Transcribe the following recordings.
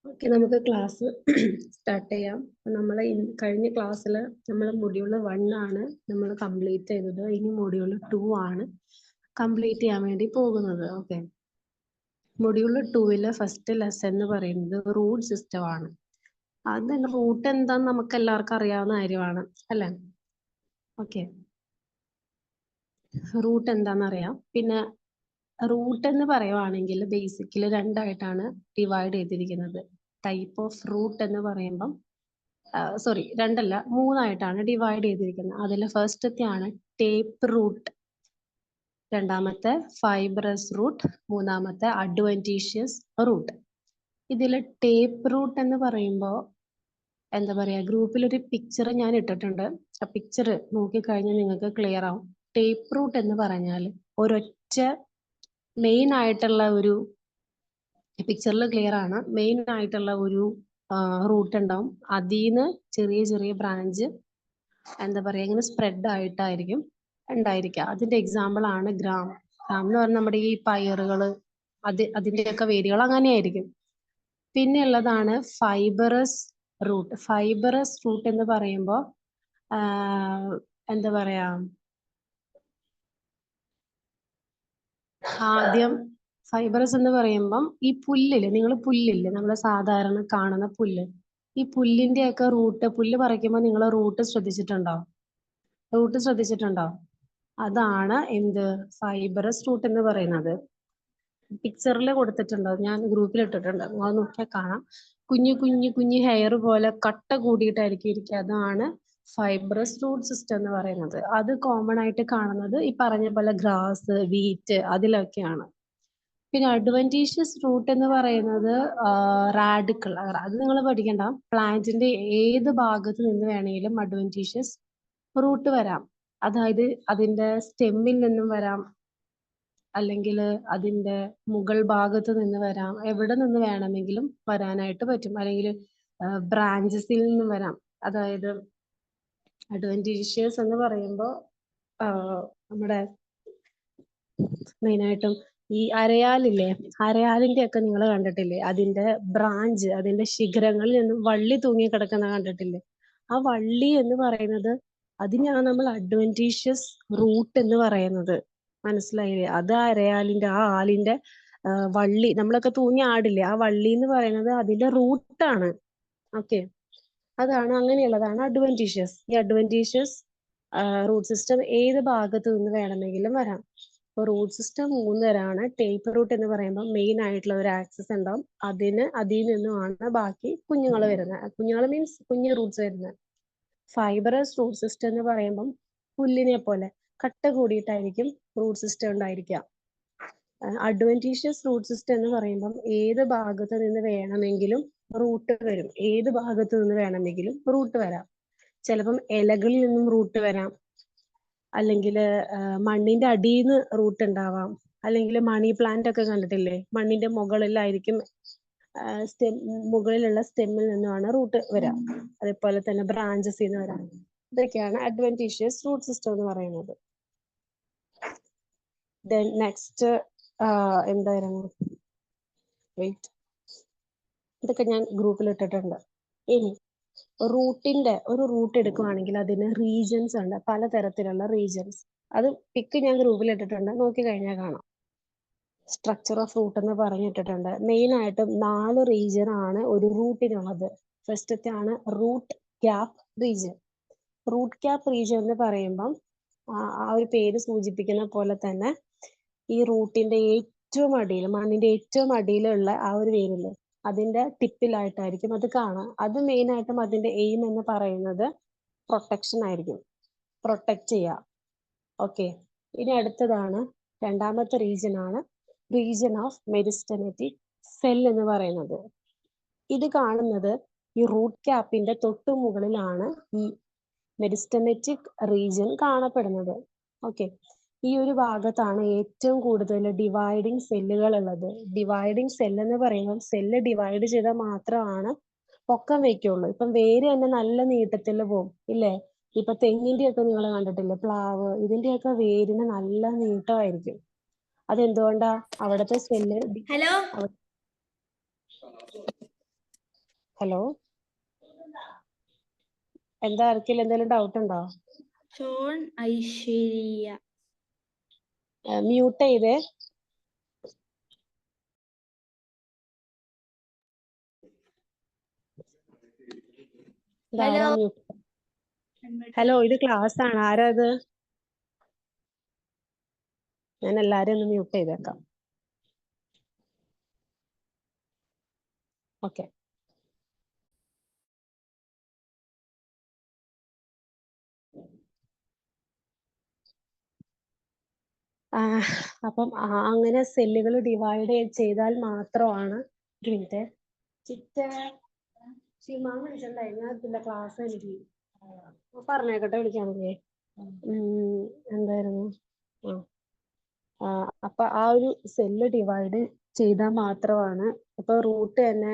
Okay, നമുക്ക് class start ചെയ്യാം. നമ്മൾ കഴിഞ്ഞ ക്ലാസ്സിൽ നമ്മൾ മൊഡ്യൂൾ 1 ആണ് നമ്മൾ കംപ്ലീറ്റ് ചെയ്തത്. ഇനി മൊഡ്യൂൾ 2 ആണ് കംപ്ലീറ്റ് ചെയ്യാൻ വേണ്ടി പോകുന്നത്. ഓക്കെ, മൊഡ്യൂൾ 2 ഫസ്റ്റ് ലെസൺ എന്ന് പറയുന്നത് റൂട്ട് സിസ്റ്റം ആണ്. അത് റൂട്ട് എന്താന്ന് നമുക്ക് എല്ലാവർക്കും അറിയാവുന്ന കാര്യമാണ് അല്ലേ? ഓക്കെ, റൂട്ട് എന്താണെന്നറിയാം. പിന്നെ റൂട്ട് എന്ന് പറയുവാണെങ്കിൽ ബേസിക്കലി രണ്ടായിട്ടാണ് ഡിവൈഡ് ചെയ്തിരിക്കുന്നത്. ടൈപ്പ് ഓഫ് റൂട്ട് എന്ന് പറയുമ്പം സോറി, രണ്ടല്ല, മൂന്നായിട്ടാണ് ഡിവൈഡ് ചെയ്തിരിക്കുന്നത്. അതിൽ ഫസ്റ്റത്തെ ആണ് ടേപ്പ് റൂട്ട്, രണ്ടാമത്തെ ഫൈബ്രസ് റൂട്ട്, മൂന്നാമത്തെ അഡ്വന്റീഷ്യസ് റൂട്ട്. ഇതിൽ ടേപ്പ് റൂട്ട് എന്ന് പറയുമ്പോൾ എന്താ പറയാ, ഗ്രൂപ്പിൽ ഒരു പിക്ചർ ഞാൻ ഇട്ടിട്ടുണ്ട്. ആ പിക്ചർ നോക്കിക്കഴിഞ്ഞാൽ നിങ്ങൾക്ക് ക്ലിയർ ആവും. ടേപ്പ് റൂട്ട് എന്ന് പറഞ്ഞാൽ ഒരൊറ്റ മെയിൻ ആയിട്ടുള്ള ഒരു, പിക്ചറിൽ ക്ലിയർ ആണ്, മെയിൻ ആയിട്ടുള്ള ഒരു റൂട്ട് ഉണ്ടാവും. അതിന്ന് ചെറിയ ചെറിയ ബ്രാഞ്ച് എന്താ പറയാ, ഇങ്ങനെ സ്പ്രെഡ് ആയിട്ടായിരിക്കും ഉണ്ടായിരിക്കുക. അതിന്റെ എക്സാമ്പിൾ ആണ് ഗ്രാം. ഗ്രാം എന്ന് പറഞ്ഞാൽ നമ്മുടെ ഈ പയറുകള്, അതിന്റെയൊക്കെ വേരുകൾ അങ്ങനെയായിരിക്കും. പിന്നെ ഉള്ളതാണ് ഫൈബറസ് റൂട്ട്. ഫൈബറസ് റൂട്ട് എന്ന് പറയുമ്പോൾ എന്താ പറയാ, ആദ്യം ഫൈബറസ് എന്ന് പറയുമ്പം ഈ പുല്ലില്, നിങ്ങൾ പുല്ലില്ലേ, നമ്മൾ സാധാരണ കാണുന്ന പുല്ല്, ഈ പുല്ലിന്റെ ഒക്കെ റൂട്ട്, പുല്ല് പറിക്കുമ്പോൾ നിങ്ങൾ റൂട്ട് ശ്രദ്ധിച്ചിട്ടുണ്ടോ? റൂട്ട് ശ്രദ്ധിച്ചിട്ടുണ്ടോ? അതാണ് എന്ത്, ഫൈബറസ് റൂട്ട് എന്ന് പറയുന്നത്. പിക്ചറിൽ കൊടുത്തിട്ടുണ്ടോ? ഞാൻ ഗ്രൂപ്പിൽ ഇട്ടിട്ടുണ്ട്, അത് നോക്കിയാൽ കാണാം. കുഞ്ഞു കുഞ്ഞു കുഞ്ഞു ഹെയർ പോലെ കട്ട കൂടിയിട്ടായിരിക്കും ഇരിക്കുക. അതാണ് ഫൈബ്രസ് റൂട്ട് സിസ്റ്റം എന്ന് പറയുന്നത്. അത് കോമൺ ആയിട്ട് കാണുന്നത് ഈ പറഞ്ഞ പോലെ ഗ്രാസ്, വീറ്റ് അതിലൊക്കെയാണ്. പിന്നെ അഡ്വന്റീഷ്യസ് റൂട്ട് എന്ന് പറയുന്നത് റാഡിക്കൽ, അത് നിങ്ങൾ പഠിക്കണ്ട. പ്ലാന്റിന്റെ ഏത് ഭാഗത്ത് നിന്ന് വേണമെങ്കിലും അഡ്വന്റീഷ്യസ് റൂട്ട് വരാം. അതായത് അതിന്റെ സ്റ്റെമ്മിൽ നിന്നും വരാം, അല്ലെങ്കിൽ അതിന്റെ മുകൾ ഭാഗത്ത് നിന്ന് വരാം, എവിടെ നിന്ന് വേണമെങ്കിലും വരാനായിട്ട് പറ്റും. അല്ലെങ്കിൽ ബ്രാഞ്ചസിൽ നിന്നും വരാം. അതായത് അഡ്വന്റീഷ്യസ് എന്ന് പറയുമ്പോൾ നമ്മുടെ മെയിനായിട്ടും ഈ അരയാലില്ലേ, അരയാലിന്റെ ഒക്കെ നിങ്ങൾ കണ്ടിട്ടില്ലേ, അതിന്റെ ബ്രാഞ്ച്, അതിന്റെ ശിഖരങ്ങളിൽ നിന്നും വള്ളി തൂങ്ങി കിടക്കുന്ന കണ്ടിട്ടില്ലേ? ആ വള്ളി എന്ന് പറയുന്നത്, അതിനെയാണ് നമ്മൾ അഡ്വന്റീഷ്യസ് റൂട്ട് എന്ന് പറയുന്നത്. മനസ്സിലായില്ലേ? അത് അരയാലിന്റെ, ആ ആലിന്റെ വള്ളി, നമ്മളൊക്കെ തൂങ്ങി ആടില്ലേ, ആ വള്ളി എന്ന് പറയുന്നത് അതിന്റെ റൂട്ടാണ്. ഓക്കെ, അതാണ്, അങ്ങനെയുള്ളതാണ് അഡ്വന്റീഷ്യസ്. ഈ അഡ്വന്റീഷ്യസ് റൂട്ട് സിസ്റ്റം ഏത് ഭാഗത്ത് നിന്ന് വേണമെങ്കിലും വരാം. റൂട്ട് സിസ്റ്റം 3 തരാണ്. ടേപ്പ് റൂട്ട് എന്ന് പറയുമ്പോൾ മെയിൻ ആയിട്ടുള്ള ഒരു ആക്സിസ് ഉണ്ടാവും. അതിൽ നിന്നുമാണ് ബാക്കി കുഞ്ഞുങ്ങൾ വരുന്നത്. കുഞ്ഞുങ്ങൾ മീൻസ് കുഞ്ഞു റൂട്ട്സ് വരുന്നത്. ഫൈബറസ് റൂട്ട് സിസ്റ്റം എന്ന് പറയുമ്പം പുല്ലിനെ പോലെ കട്ട കൂടിയിട്ടായിരിക്കും റൂട്ട് സിസ്റ്റം ഉണ്ടായിരിക്കുക. അഡ്വന്റീഷ്യസ് റൂട്ട് സിസ്റ്റം എന്ന് പറയുമ്പം ഏത് ഭാഗത്ത് നിന്ന് വേണമെങ്കിലും റൂട്ട് വരും. ഏത് ഭാഗത്ത് നിന്ന് വേണമെങ്കിലും റൂട്ട് വരാം. ചിലപ്പം ഇലകളിൽ നിന്നും റൂട്ട് വരാം, അല്ലെങ്കിൽ മണ്ണിന്റെ അടിയിൽ നിന്ന് റൂട്ട് ഉണ്ടാവാം, അല്ലെങ്കിൽ മണി പ്ലാന്റ് ഒക്കെ കണ്ടിട്ടില്ലേ, മണ്ണിന്റെ മുകളിലായിരിക്കും മുകളിലുള്ള സ്റ്റെമ്മിൽ നിന്നുമാണ് റൂട്ട് വരാം. അതേപോലെ തന്നെ ബ്രാഞ്ചസിൽ നിന്ന് വരാം. ഇതൊക്കെയാണ് അഡ്വന്റീഷ്യസ് റൂട്ട് സിസ്റ്റം എന്ന് പറയുന്നത്. ദെൻ നെക്സ്റ്റ് എന്തായിരുന്നു, വെയിറ്റ്, ഇതൊക്കെ ഞാൻ ഗ്രൂപ്പിൽ ഇട്ടിട്ടുണ്ട്. ഇനി റൂട്ടിന്റെ ഒരു റൂട്ട് എടുക്കുവാണെങ്കിൽ അതിന് റീജൻസ് ഉണ്ട്, പലതരത്തിലുള്ള റീജൻസ്. അത് പിക്ക് ഞാൻ ഗ്രൂപ്പിൽ ഇട്ടിട്ടുണ്ട്, നോക്കി കഴിഞ്ഞാൽ കാണാം. സ്ട്രക്ചർ ഓഫ് റൂട്ട് എന്ന് പറഞ്ഞിട്ടിട്ടുണ്ട്. മെയിൻ ആയിട്ടും 4 റീജിയൻ ആണ് ഒരു റൂട്ടിനുള്ളത്. ഫസ്റ്റത്തെ ആണ് root cap region. Root cap region എന്ന് പറയുമ്പം ആ ഒരു പേര് സൂചിപ്പിക്കുന്ന പോലെ തന്നെ ഈ റൂട്ടിന്റെ ഏറ്റവും അടിയിൽ, മണ്ണിന്റെ ഏറ്റവും അടിയിലുള്ള ആ ഒരു വേരില്, അതിന്റെ ടിപ്പിലായിട്ടായിരിക്കും അത് കാണാം. അത് മെയിൻ ആയിട്ടും അതിന്റെ എയിം എന്ന് പറയുന്നത് പ്രൊട്ടക്ഷൻ ആയിരിക്കും, പ്രൊട്ടക്ട് ചെയ്യുക. ഓക്കെ, ഇനി അടുത്തതാണ് രണ്ടാമത്തെ റീജിയൻ ആണ് റീജിയൻ ഓഫ് മെരിസ്റ്റമെറ്റിക് സെൽ എന്ന് പറയുന്നത്. ഇത് കാണുന്നത് ഈ റൂട്ട് ക്യാപ്പിന്റെ തൊട്ടു മുകളിലാണ് ഈ മെരിസ്റ്റമെറ്റിക് റീജിയൻ കാണപ്പെടുന്നത്. ഓക്കെ, ഈ ഒരു ഭാഗത്താണ് ഏറ്റവും കൂടുതൽ ഡിവൈഡിങ് സെല്ലുകൾ ഉള്ളത്. ഡിവൈഡിങ് സെൽ എന്ന് പറയുമ്പോൾ സെല്ല് ഡിവൈഡ് ചെയ്താൽ മാത്രമാണ് പൊക്കം വെക്കുള്ളൂ. ഇപ്പം വേര് തന്നെ നല്ല നീട്ടത്തിൽ പോകും ഇല്ലേ? ഇപ്പൊ തെങ്ങിന്റെ ഒക്കെ നിങ്ങൾ കണ്ടിട്ടില്ലേ, പ്ലാവ്, ഇതിന്റെയൊക്കെ വേരിന് നല്ല നീട്ടമായിരിക്കും. അതെന്തുകൊണ്ടാ? അവിടുത്തെ സെല്ല് ഹലോ ഹലോ, എന്താ ആർക്കെങ്കിലും എന്തെങ്കിലും ഡൗട്ട് ഉണ്ടോ? ഷോൺ ഐശ്വര്യ. മ്യൂട്ട് ചെയ്തേ. ഹലോ. ഹലോ, ഇത് ക്ലാസ് ആണ്. ആരാ ഇത്? ഞാൻ എല്ലാരും ഒന്ന് മ്യൂട്ട് ചെയ്തേക്കാം. ഓക്കെ. അപ്പം അങ്ങനെ സെല്ലുകൾ ഡിവൈഡ് ചെയ്താൽ മാത്രമാണ്. ഒരു മിനിറ്റ്. ചിമാൻ വിളിച്ചിട്ടുണ്ടായിരുന്നു ക്ലാസ് എനിക്ക് പറഞ്ഞേക്കട്ടെ, വിളിക്കാണെങ്കിൽ. എന്തായിരുന്നു? അപ്പൊ ആ ഒരു സെല്ല് ഡിവൈഡ് ചെയ്താൽ മാത്രമാണ് ഇപ്പൊ റൂട്ട് തന്നെ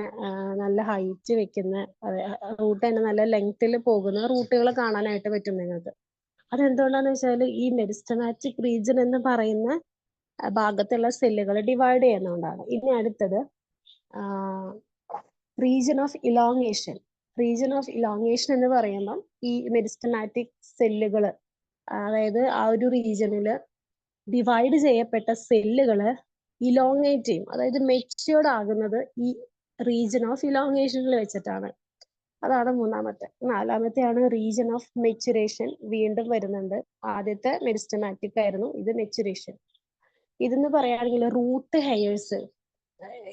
നല്ല ഹൈറ്റ് വെക്കുന്ന, റൂട്ട് തന്നെ നല്ല ലെങ്ത്തിൽ പോകുന്ന റൂട്ടുകൾ കാണാനായിട്ട് പറ്റും നിങ്ങൾക്ക്. അതെന്തുകൊണ്ടാന്ന് വെച്ചാൽ ഈ മെരിസ്റ്റമാറ്റിക് റീജിയൻ എന്ന് പറയുന്ന ഭാഗത്തുള്ള സെല്ലുകൾ ഡിവൈഡ് ചെയ്യുന്നതുകൊണ്ടാണ്. ഇനി അടുത്തത് region of elongation. Region of elongation എന്ന് പറയുമ്പം ഈ മെരിസ്റ്റമാറ്റിക് സെല്ലുകൾ, അതായത് ആ ഒരു റീജിയനില് ഡിവൈഡ് ചെയ്യപ്പെട്ട സെല്ലുകള് ഇലോങ്ങേറ്റ് ചെയ്യും, അതായത് മെച്യൂർഡ് ആകുന്നത് ഈ റീജിയൻ ഓഫ് ഇലോങ്ങേഷനിൽ വെച്ചിട്ടാണ്. അതാണ് മൂന്നാമത്തെ. നാലാമത്തെയാണ് റീജിയൻ ഓഫ് മെച്ചുറേഷൻ. വീണ്ടും വരുന്നുണ്ട്. ആദ്യത്തെ മെരിസ്റ്റമാറ്റിക് ആയിരുന്നു, ഇത് മെച്ചുറേഷൻ. ഇതെന്ന് പറയുകയാണെങ്കിൽ റൂട്ട് ഹെയേഴ്സ്,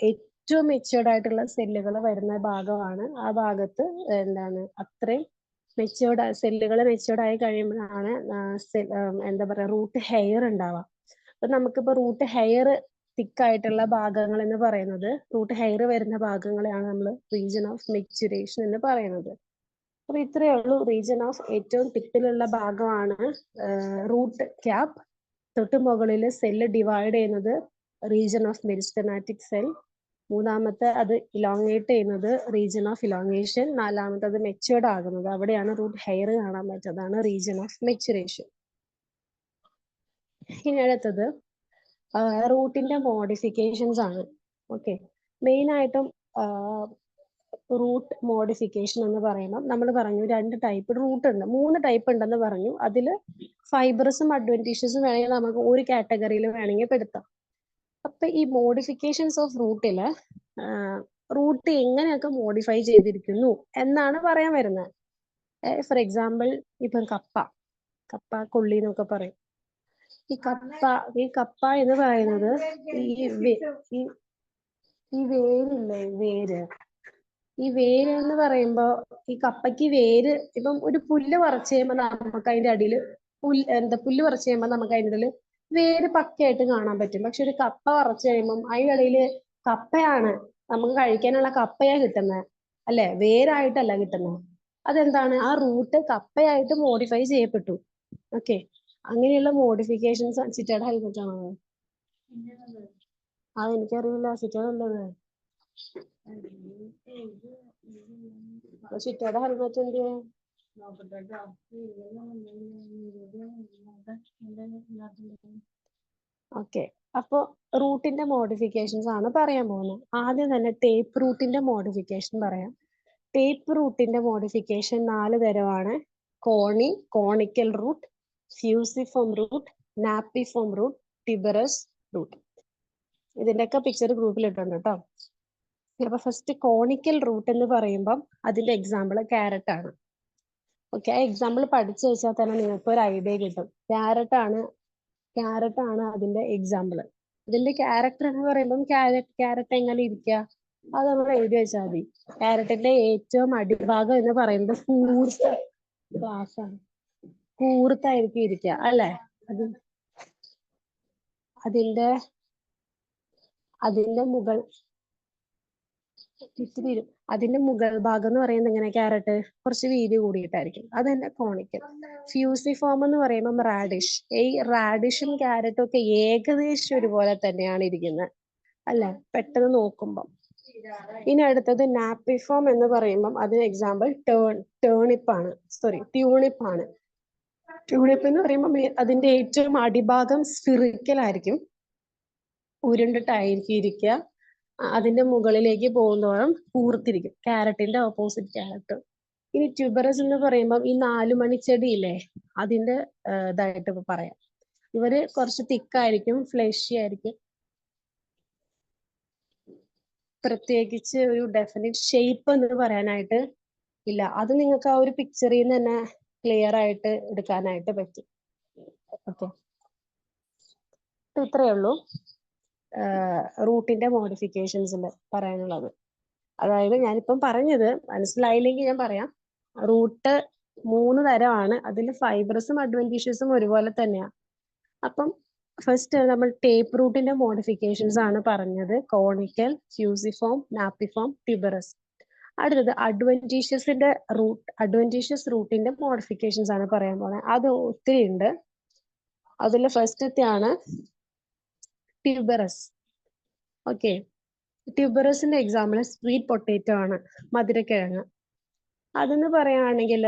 ഏറ്റവും മെച്യൂർഡ് ആയിട്ടുള്ള സെല്ലുകൾ വരുന്ന ഭാഗമാണ്. ആ ഭാഗത്ത് എന്താണ് അത്രയും മെച്യൂർഡ് സെല്ലുകൾ മെച്യൂർഡ് ആയി കഴിയുമ്പോഴാണ് എന്താ പറയാ റൂട്ട് ഹെയർ ഉണ്ടാവുക. അപ്പൊ നമുക്കിപ്പോ റൂട്ട് ഹെയർ തിക്കായിട്ടുള്ള ഭാഗങ്ങൾ എന്ന് പറയുന്നത്, റൂട്ട് ഹെയർ വരുന്ന ഭാഗങ്ങളെയാണ് നമ്മൾ റീജിയൻ ഓഫ് മെച്ചുറേഷൻ എന്ന് പറയുന്നത്. അപ്പൊ ഇത്രയേ ഉള്ളൂ. റീജിയൻ ഓഫ് ഏറ്റവും തിക്കിലുള്ള ഭാഗമാണ് റൂട്ട് ക്യാപ്പ്. തൊട്ട് മുകളിൽ സെല്ല് ഡിവൈഡ് ചെയ്യുന്നത് റീജിയൻ ഓഫ് മെരിസ്റ്റമാറ്റിക് സെൽ. മൂന്നാമത്തെ അത് ഇലോങ്ങേറ്റ് ചെയ്യുന്നത് റീജിയൻ ഓഫ് ഇലോങ്ങേഷൻ. നാലാമത്തെ അത് മെച്യൂർഡ് ആകുന്നത്, അവിടെയാണ് റൂട്ട് ഹെയർ കാണാൻ പറ്റുന്നതാണ് റീജിയൻ ഓഫ് മെച്ചുറേഷൻ. ഇനി അടുത്തത് റൂട്ടിന്റെ മോഡിഫിക്കേഷൻസ് ആണ്. ഓക്കെ, മെയിൻ ആയിട്ടും റൂട്ട് മോഡിഫിക്കേഷൻ എന്ന് പറയുമ്പോൾ നമ്മൾ പറഞ്ഞു 2 ടൈപ്പ് റൂട്ട് ഉണ്ട്, 3 ടൈപ്പ് ഉണ്ടെന്ന് പറഞ്ഞു. അതിൽ ഫൈബറസും അഡ്വന്റീഷ്യസും വേണമെങ്കിൽ നമുക്ക് ഒരു കാറ്റഗറിയിൽ വേണമെങ്കിൽ പെടുത്താം. അപ്പൊ ഈ മോഡിഫിക്കേഷൻസ് ഓഫ് റൂട്ടില് റൂട്ട് എങ്ങനെയൊക്കെ മോഡിഫൈ ചെയ്തിരിക്കുന്നു എന്നാണ് പറയാൻ വരുന്നത്. ഫോർ എക്സാമ്പിൾ, ഇപ്പം കപ്പ കൊള്ളി എന്നൊക്കെ പറയും. ഈ കപ്പ എന്ന് പറയുന്നത് ഈ വേരില്ലേ, ഈ വേര് എന്ന് പറയുമ്പോ ഈ കപ്പയ്ക്ക് വേര്, ഇപ്പം ഒരു പുല്ല് പറിച്ച് കഴിയുമ്പോൾ നമുക്ക് അതിന്റെ അടിയിൽ പുല്ല് പറിച്ച് കഴിയുമ്പോൾ നമുക്ക് അതിന്റെ ഇടയിൽ വേര് പക്കയായിട്ട് കാണാൻ പറ്റും. പക്ഷെ ഒരു കപ്പ പറിച്ച് കഴിയുമ്പോൾ അതിന്റെ ഇടയിൽ കപ്പയാണ്, നമുക്ക് കഴിക്കാനുള്ള കപ്പയാ കിട്ടുന്നത്, അല്ലെ? വേരായിട്ടല്ല കിട്ടുന്നത്. അതെന്താണ്? ആ റൂട്ട് കപ്പയായിട്ട് മോഡിഫൈ ചെയ്യപ്പെട്ടു. ഓക്കെ, അങ്ങനെയുള്ള മോഡിഫിക്കേഷൻസ്. ചിറ്റയുടെ ഹെൽമെറ്റ് ആണോ? അതെനിക്കറിയില്ല, ചിറ്റയുള്ളത്. ചിറ്റയുടെ ഹെൽമെറ്റ് എന്ത്? ഓക്കെ, അപ്പൊ റൂട്ടിന്റെ മോഡിഫിക്കേഷൻസ് ആണ് പറയാൻ പോകുന്നത്. ആദ്യം തന്നെ ടേപ്പ് റൂട്ടിന്റെ മോഡിഫിക്കേഷൻ പറയാം. ടേപ്പ് റൂട്ടിന്റെ മോഡിഫിക്കേഷൻ 4 തരമാണ്. Conical root, fusiform root, napiform root, tuberous root. ഇതിന്റെയൊക്കെ പിക്ചർ ഗ്രൂപ്പിൽ ഇട്ടുണ്ട് കേട്ടോ. അപ്പൊ ഫസ്റ്റ് കോണിക്കൽ റൂട്ട് എന്ന് പറയുമ്പം അതിന്റെ എക്സാമ്പിൾ ക്യാരറ്റ് ആണ്. ഓക്കെ, ആ എക്സാമ്പിൾ പഠിച്ചു വെച്ചാൽ തന്നെ നിങ്ങൾക്ക് ഒരു ഐഡിയ കിട്ടും. ക്യാരറ്റ് ആണ് അതിന്റെ എക്സാമ്പിൾ. ഇതിന്റെ ക്യാരക്ടർ എന്ന് പറയുമ്പോൾ ക്യാരറ്റ് എങ്ങനെ ഇരിക്കുക, അത് നമ്മൾ എഴുതി വെച്ചാൽ മതി. ക്യാരറ്റിന്റെ ഏറ്റവും അടിഭാഗം എന്ന് പറയുന്നത് കൂർത്തായിരിക്കും ഇരിക്കുക, അല്ലെ? അതിന്റെ മുകൾ ഭാഗം എന്ന് പറയുന്നത് എങ്ങനെ? ക്യാരറ്റ് കുറച്ച് വീതി കൂടിയിട്ടായിരിക്കും. അത് തന്നെ കോണിക്കൽ. ഫ്യൂസിഫോം എന്ന് പറയുമ്പോൾ റാഡിഷ്. ഈ റാഡിഷും ക്യാരറ്റും ഒക്കെ ഏകദേശം ഒരുപോലെ തന്നെയാണ് ഇരിക്കുന്നത്, അല്ലെ? പെട്ടെന്ന് നോക്കുമ്പോൾ. ഇനി അടുത്തത് നാപ്പിഫോം എന്ന് പറയുമ്പോൾ അതിന് എക്സാമ്പിൾ ട്യൂണിപ്പ് ആണ്. ട്യൂണിപ്പ് എന്ന് പറയുമ്പോൾ അതിന്റെ ഏറ്റവും അടിഭാഗം സ്ഫിറിക്കൽ ആയിരിക്കും, ഉരുണ്ടിട്ടായിരിക്കും ഇരിക്കുക. അതിന്റെ മുകളിലേക്ക് പോകുന്നതോറും കൂർത്തിരിക്കും. ക്യാരറ്റിന്റെ ഓപ്പോസിറ്റ് ക്യാരറ്റ്. ഇനി ട്യൂബറസ് എന്ന് പറയുമ്പോൾ ഈ 4 മണിച്ചെടിയില്ലേ, അതിന്റെ ഇതായിട്ട് ഇപ്പൊ പറയാം. ഇവര് കുറച്ച് തിക്കായിരിക്കും, ഫ്ലഷി ആയിരിക്കും. പ്രത്യേകിച്ച് ഒരു ഡെഫിനിറ്റ് ഷേപ്പ് എന്ന് പറയാനായിട്ട് ഇല്ല. അത് നിങ്ങൾക്ക് ആ ഒരു പിക്ചറിൽ നിന്ന് തന്നെ ക്ലിയർ ആയിട്ട് എടുക്കാനായിട്ട് പറ്റും. ഓക്കെ, ഇത്രയേ ഉള്ളൂ റൂട്ടിന്റെ മോഡിഫിക്കേഷൻസിൽ പറയാനുള്ളത്. അതായത് ഞാനിപ്പം പറഞ്ഞത് മനസ്സിലായില്ലെങ്കിൽ ഞാൻ പറയാം. റൂട്ട് 3 തരമാണ്. അതിൽ ഫൈബ്രസും അഡ്വന്റീഷ്യസും ഒരുപോലെ തന്നെയാണ്. അപ്പം ഫസ്റ്റ് നമ്മൾ ടേപ്പ് റൂട്ടിന്റെ മോഡിഫിക്കേഷൻസ് ആണ് പറഞ്ഞത്. Conical, fusiform, napiform, tuberous. അടുത്തത് അഡ്വന്റീഷ്യസ് റൂട്ടിന്റെ മോഡിഫിക്കേഷൻസ് ആണ് പറയാൻ പോകുന്നത്. അത് ഒത്തിരി ഉണ്ട്. അതിൽ ഫസ്റ്റത്തെ ആണ് ട്യൂബറസ്. ഓക്കെ, ട്യൂബറസിന്റെ എക്സാമ്പിൾ സ്വീറ്റ് പൊട്ടേറ്റോ ആണ്, മധുരക്കിഴങ്ങ്. അതെന്ന് പറയുകയാണെങ്കിൽ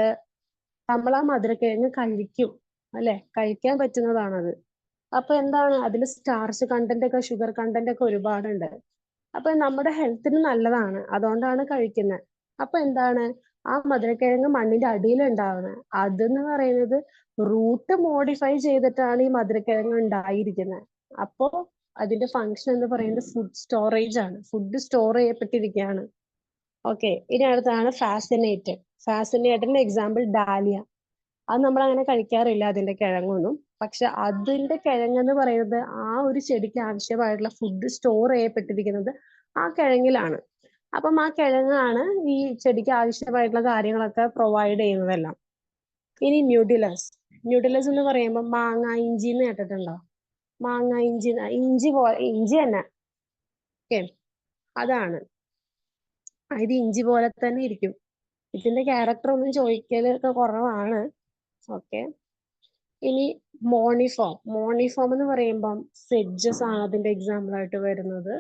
നമ്മൾ ആ മധുരക്കിഴങ്ങ് കഴിക്കും, അല്ലെ? കഴിക്കാൻ പറ്റുന്നതാണത്. അപ്പൊ എന്താണ് അതിൽ സ്റ്റാർച്ച് കണ്ടന്റ് ഒക്കെ, ഷുഗർ കണ്ടന്റ് ഒക്കെ ഒരുപാടുണ്ട്. അപ്പൊ നമ്മുടെ ഹെൽത്തിന് നല്ലതാണ്, അതുകൊണ്ടാണ് കഴിക്കുന്നത്. അപ്പൊ എന്താണ് ആ മധുരക്കിഴങ്ങ് മണ്ണിന്റെ അടിയിൽ ഉണ്ടാവുന്നത്? അതെന്ന് പറയുന്നത് റൂട്ട് മോഡിഫൈ ചെയ്തിട്ടാണ് ഈ മധുരക്കിഴങ്ങ് ഉണ്ടായിരിക്കുന്നത്. അപ്പോ അതിന്റെ ഫങ്ഷൻ എന്ന് പറയുന്നത് ഫുഡ് സ്റ്റോറേജ് ആണ്. ഫുഡ് സ്റ്റോർ ചെയ്യപ്പെട്ടിരിക്കുകയാണ്. ഓക്കെ, ഇനി അടുത്താണ് ഫാസിനേറ്റഡിന്റെ എക്സാമ്പിൾ ഡാലിയ. അത് നമ്മൾ അങ്ങനെ കഴിക്കാറില്ല അതിന്റെ കിഴങ്ങൊന്നും. പക്ഷെ അതിന്റെ കിഴങ്ങെന്ന് പറയുന്നത് ആ ഒരു ചെടിക്ക് ആവശ്യമായിട്ടുള്ള ഫുഡ് സ്റ്റോർ ചെയ്യപ്പെട്ടിരിക്കുന്നത് ആ കിഴങ്ങിലാണ്. അപ്പം ആ കിഴങ്ങാണ് ഈ ചെടിക്ക് ആവശ്യമായിട്ടുള്ള കാര്യങ്ങളൊക്കെ പ്രൊവൈഡ് ചെയ്യുന്നതെല്ലാം. ഇനി ന്യൂഡിലസ് എന്ന് പറയുമ്പോൾ മാങ്ങ ഇഞ്ചി എന്ന് കേട്ടിട്ടുണ്ടോ? മാങ്ങ ഇഞ്ചി തന്നെ. ഓക്കെ, അതാണ്. ഇത് ഇഞ്ചി പോലെ തന്നെ ഇരിക്കും. ഇതിന്റെ ക്യാരക്ടർ ഒന്നും ചോദിക്കലൊക്കെ കുറവാണ്. ഓക്കെ, ഇനി മോണിഫോം എന്ന് പറയുമ്പം സെഡ്ജസ് ആണ് അതിന്റെ എക്സാമ്പിൾ ആയിട്ട് വരുന്നത്.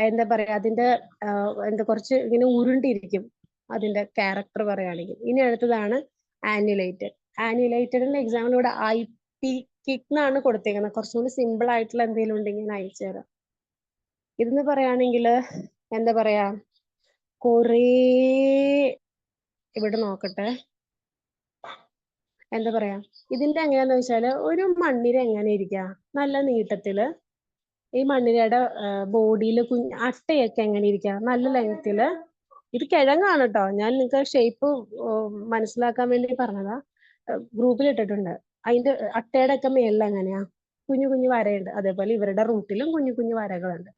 എന്താ പറയാ, അതിന്റെ എന്താ കുറച്ച് ഇങ്ങനെ ഉരുണ്ടിരിക്കും അതിന്റെ ക്യാരക്ടർ പറയുകയാണെങ്കിൽ. ഇനി അടുത്തതാണ് ആനുലേറ്റഡിന്റെ എക്സാമ്പിൾ ഇവിടെ കിക്ക് എന്നാണ് കൊടുത്തേക്കുന്നത്. കുറച്ചുകൂടി സിമ്പിൾ ആയിട്ടുള്ള എന്തെങ്കിലും ഉണ്ടെങ്കിൽ ഞാൻ അയച്ചു തരാം. ഇതെന്ന് പറയുകയാണെങ്കിൽ എന്താ പറയാ, കുറേ ഇവിടെ നോക്കട്ടെ, എന്താ പറയാ, ഇതിന്റെ എങ്ങനെയാന്ന് വെച്ചാല് ഒരു മണ്ണിര എങ്ങനെ ഇരിക്കുക, നല്ല നീട്ടത്തില്. ഈ മണ്ണിരയുടെ ബോഡിയിൽ അട്ടയൊക്കെ എങ്ങനെ ഇരിക്കുക, നല്ല ലെങ്ത്തില്. ഇത് കിഴങ്ങാണ് കേട്ടോ, ഞാൻ നിങ്ങൾക്ക് ഷേപ്പ് മനസ്സിലാക്കാൻ വേണ്ടി പറഞ്ഞതാ. ഗ്രൂപ്പിൽ ഇട്ടിട്ടുണ്ട്. അതിന്റെ അട്ടയുടെ ഒക്കെ മേളിൽ എങ്ങനെയാ കുഞ്ഞു കുഞ്ഞു വരയുണ്ട്. അതേപോലെ ഇവരുടെ റൂട്ടിലും കുഞ്ഞു കുഞ്ഞു വരകളുണ്ട്.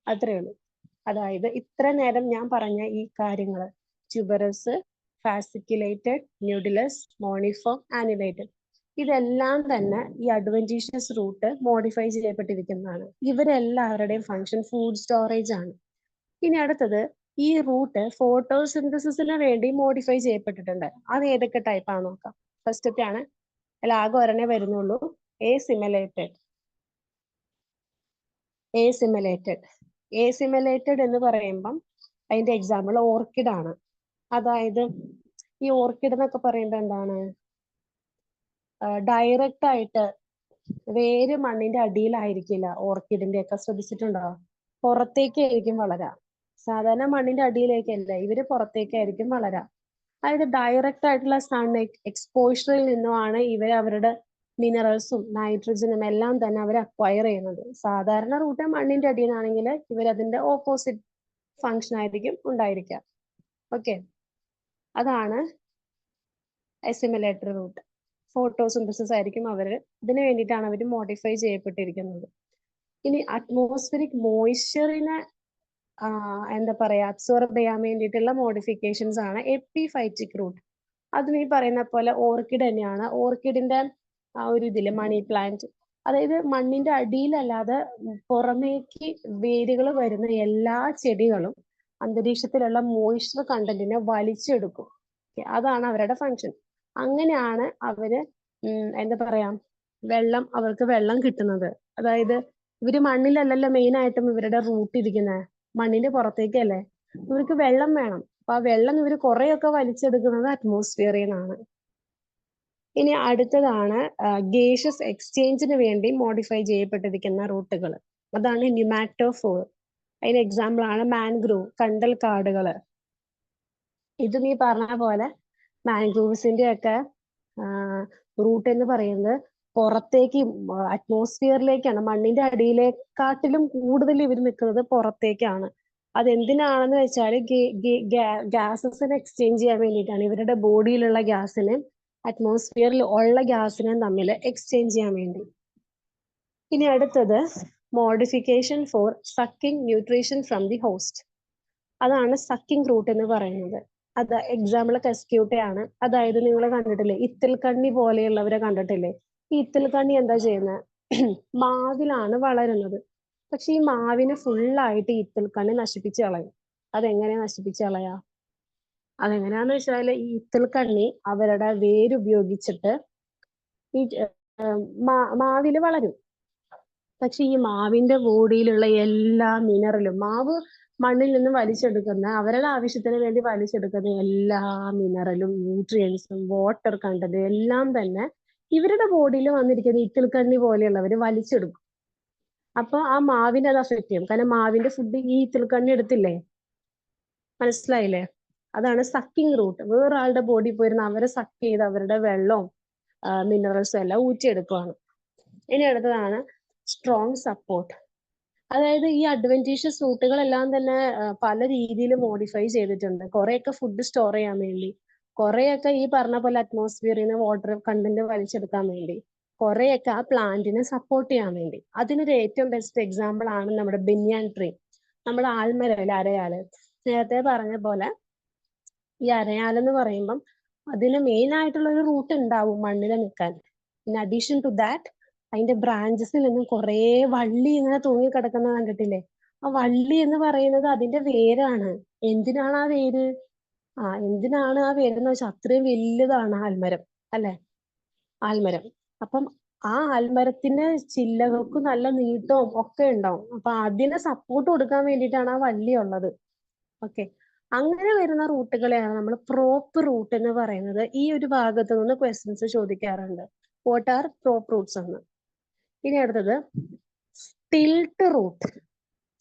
അത്രയേ ഉള്ളൂ. അതായത് ഇത്ര നേരം ഞാൻ പറഞ്ഞ ഈ കാര്യങ്ങള്, tuberous, fasciculated, nodulose, moniliform, annulated, ഇതെല്ലാം തന്നെ ഈ അഡ്വന്റീഷ്യസ് റൂട്ട് മോഡിഫൈ ചെയ്യപ്പെട്ടിരിക്കുന്നതാണ്. ഇവരെല്ലാവരുടെയും ഫങ്ഷൻ ഫുഡ് സ്റ്റോറേജ് ആണ്. ഇനി അടുത്തത്, ഈ റൂട്ട് ഫോട്ടോസിന്തസിസിന് വേണ്ടി മോഡിഫൈ ചെയ്യപ്പെട്ടിട്ടുണ്ട്. അത് ഏതൊക്കെ ടൈപ്പ് ആണെന്ന് നോക്കാം. ഫസ്റ്റത്തെ ആണ്, അല്ല ആകെ ഒരെണ്ണേ വരുന്നുള്ളൂ, ഏസിമലേറ്റഡ് എന്ന് പറയുമ്പം അതിന്റെ എക്സാമ്പിൾ ഓർക്കിഡ് ആണ്. അതായത് ഈ ഓർക്കിഡ് എന്നൊക്കെ പറയുമ്പോൾ എന്താണ്, ഡയറക്റ്റ് ആയിട്ട് വേര് മണ്ണിന്റെ അടിയിലായിരിക്കില്ല. ഓർക്കിഡിന്റെ ഒക്കെ ശ്രദ്ധിച്ചിട്ടുണ്ടോ? പുറത്തേക്കായിരിക്കും വളരാ. സാധാരണ മണ്ണിന്റെ അടിയിലേക്കല്ല, ഇവര് പുറത്തേക്കായിരിക്കും വളരാ. അതായത് ഡയറക്റ്റ് ആയിട്ടുള്ള സൺ എക്സ്പോഷറിൽ നിന്നുമാണ് ഇവർ അവരുടെ മിനറൽസും നൈട്രജനും എല്ലാം തന്നെ അവർ അക്വയർ ചെയ്യുന്നത്. സാധാരണ റൂട്ട് മണ്ണിന്റെ അടിയിൽ നിന്നാണെങ്കിൽ ഇവർ അതിന്റെ ഓപ്പോസിറ്റ് ഫങ്ഷൻ ആയിരിക്കും ഉണ്ടായിരിക്കുക. ഓക്കെ, അതാണ് അസിമിലേറ്ററി റൂട്ട്. ഫോട്ടോസിന്തസിസ് ആയിരിക്കും അവര്, ഇതിനു വേണ്ടിയിട്ടാണ് അവർ മോഡിഫൈ ചെയ്യപ്പെട്ടിരിക്കുന്നത്. ഇനി അറ്റ്മോസ്ഫിയറിക് മോയ്സ്ചറിനെ എന്താ പറയാ അബ്സോർബ് ചെയ്യാൻ വേണ്ടിയിട്ടുള്ള മോഡിഫിക്കേഷൻസ് ആണ് എപ്പിഫൈറ്റിക് റൂട്ട്. അതും ഈ പറയുന്ന പോലെ ഓർക്കിഡ് തന്നെയാണ്. ഓർക്കിഡിന്റെ ആ ഒരു ഇതില് മണി പ്ലാന്റ്, അതായത് മണ്ണിന്റെ അടിയിലല്ലാതെ പുറമേക്ക് വേരുകൾ വരുന്ന എല്ലാ ചെടികളും അന്തരീക്ഷത്തിലുള്ള മോയ്സ്ചർ കണ്ടന്റിനെ വലിച്ചെടുക്കും. അതാണ് അവരുടെ ഫങ്ഷൻ. അങ്ങനെയാണ് അവര് എന്താ പറയാ അവർക്ക് വെള്ളം കിട്ടുന്നത്. അതായത് ഇവര് മണ്ണിലല്ലല്ലോ മെയിൻ ആയിട്ടും ഇവരുടെ റൂട്ട് ഇരിക്കുന്നത്, മണ്ണിന്റെ പുറത്തേക്കല്ലേ. ഇവർക്ക് വെള്ളം വേണം. അപ്പൊ ആ വെള്ളം ഇവർ കുറെയൊക്കെ വലിച്ചെടുക്കുന്നത് അറ്റ്മോസ്ഫിയറിൽ നിന്നാണ്. ഇനി അടുത്തതാണ് ഗേഷ്യസ് എക്സ്ചേഞ്ചിന് വേണ്ടി മോഡിഫൈ ചെയ്യപ്പെട്ടിരിക്കുന്ന റൂട്ടുകൾ. അതാണ് ന്യൂമാറ്റോഫോർ. അതിന് എക്സാമ്പിൾ ആണ് മാൻഗ്രൂവ്, കണ്ടൽ കാടുകള്. ഇതും ഈ പറഞ്ഞ പോലെ മാൻഗ്രൂവ്സിന്റെ ഒക്കെ റൂട്ട് എന്ന് പറയുന്നത് പുറത്തേക്ക് അറ്റ്മോസ്ഫിയറിലേക്കാണ്. മണ്ണിന്റെ അടിയിലേക്കാട്ടിലും കൂടുതൽ ഇവർ നിൽക്കുന്നത് പുറത്തേക്കാണ്. അതെന്തിനാണെന്ന് വെച്ചാൽ ഗ്യാസസിനെ എക്സ്ചേഞ്ച് ചെയ്യാൻ വേണ്ടിയിട്ടാണ്. ഇവരുടെ ബോഡിയിലുള്ള ഗ്യാസിനെ അറ്റ്മോസ്ഫിയറിൽ ഉള്ള ഗ്യാസിനെ തമ്മിൽ എക്സ്ചേഞ്ച് ചെയ്യാൻ വേണ്ടി. ഇനി അടുത്തത് modification for sucking nutrition from the host. അതാണ് സക്കിംഗ് റൂട്ട് എന്ന് പറയുന്നത്. അത് എക്സാമ്പിൾ കസ്ക്യൂട്ടയാണ്. അതായത് നിങ്ങൾ കണ്ടിട്ടില്ലേ, ഇത്തിൽക്കണ്ണി പോലെയുള്ളവരെ കണ്ടിട്ടില്ലേ? ഈ ഇത്തിൽക്കണ്ണി എന്താ ചെയ്യുന്നത്? മാവിലാണ് വളരുന്നത്. പക്ഷെ ഈ മാവിനെ ഫുള്ളായിട്ട് ഈ ഇത്തിൽക്കണ്ണി നശിപ്പിച്ച് കളയും. അതെങ്ങനെ നശിപ്പിച്ച് കളയാ? അതെങ്ങനെയാന്ന് വെച്ചാൽ ഈ ഇത്തിൽക്കണ്ണി അവരുടെ വേരുപയോഗിച്ചിട്ട് ഈ മാവില് വളരും. പക്ഷെ ഈ മാവിന്റെ ബോഡിയിലുള്ള എല്ലാ മിനറലും, മാവ് മണ്ണിൽ നിന്ന് വലിച്ചെടുക്കുന്ന, അവരുടെ ആവശ്യത്തിന് വേണ്ടി വലിച്ചെടുക്കുന്ന എല്ലാ മിനറലും, ന്യൂട്രിയൻസും, വാട്ടർ കണ്ടന്റ് എല്ലാം തന്നെ ഇവരുടെ ബോഡിയിൽ വന്നിരിക്കുന്ന ഇത്തിൽക്കണ്ണി പോലെയുള്ളവര് വലിച്ചെടുക്കും. അപ്പൊ ആ മാവിനെ അത് അഫക്ട് ചെയ്യും. കാരണം മാവിന്റെ ഫുഡ് ഈ ഇത്തിൽക്കണ്ണി എടുത്തില്ലേ. മനസ്സിലായില്ലേ? അതാണ് സക്കിംഗ് റൂട്ട്. വേറൊരാളുടെ ബോഡി പോയിരുന്ന അവരെ സക്ക് ചെയ്ത് അവരുടെ വെള്ളവും മിനറൽസും എല്ലാം ഊറ്റിയെടുക്കുവാണ്. ഇനി അടുത്തതാണ് സ്ട്രോങ് സപ്പോർട്ട്. അതായത് ഈ അഡ്വന്റീഷ്യസ് റൂട്ടുകളെല്ലാം തന്നെ പല രീതിയിൽ മോഡിഫൈ ചെയ്തിട്ടുണ്ട്. കുറെയൊക്കെ ഫുഡ് സ്റ്റോർ ചെയ്യാൻ വേണ്ടി, കുറെയൊക്കെ ഈ പറഞ്ഞ പോലെ അറ്റ്മോസ്ഫിയറിൽ നിന്ന് വാട്ടർ കണ്ടന്റ് വലിച്ചെടുക്കാൻ വേണ്ടി, കുറെയൊക്കെ ആ പ്ലാന്റിനെ സപ്പോർട്ട് ചെയ്യാൻ വേണ്ടി. അതിനൊരു ഏറ്റവും ബെസ്റ്റ് എക്സാമ്പിൾ ആണ് നമ്മുടെ ബെന്യാൻ ട്രീ, നമ്മുടെ ആൽമരം, അരയാല്. നേരത്തെ പറഞ്ഞ പോലെ ഈ അരയാലെന്ന് പറയുമ്പം അതിന് മെയിൻ ആയിട്ടുള്ള ഒരു റൂട്ട് ഉണ്ടാവും മണ്ണിൽ നിൽക്കാൻ. ഇൻ അഡീഷൻ ടു ദാറ്റ് അതിന്റെ ബ്രാഞ്ചസിൽ നിന്നും കുറേ വള്ളി ഇങ്ങനെ തൂങ്ങി കിടക്കുന്ന കണ്ടിട്ടില്ലേ? ആ വള്ളി എന്ന് പറയുന്നത് അതിന്റെ വേരാണ്. എന്തിനാണ് ആ വേര്? എന്തിനാണ് ആ വേരെന്ന് വെച്ചാൽ അത്രയും വലുതാണ് ആൽമരം, അല്ലെ? ആൽമരം. അപ്പം ആ ആൽമരത്തിന്റെ ചില്ലകൾക്ക് നല്ല നീട്ടവും ഒക്കെ ഉണ്ടാവും. അപ്പൊ അതിനെ സപ്പോർട്ട് കൊടുക്കാൻ വേണ്ടിയിട്ടാണ് ആ വള്ളി ഉള്ളത്. ഓക്കെ, അങ്ങനെ വരുന്ന റൂട്ടുകളെയാണ് നമ്മൾ പ്രോപ്പ് റൂട്ട് എന്ന് പറയുന്നത്. ഈ ഒരു ഭാഗത്ത് നിന്ന് ക്വസ്റ്റ്യൻസ് ചോദിക്കാറുണ്ട്, വാട്ട് ആർ പ്രോപ്പ് റൂട്ട്സ് എന്ന്. ഇനി അടുത്തത് സ്റ്റിൽട്ട് റൂട്ട്.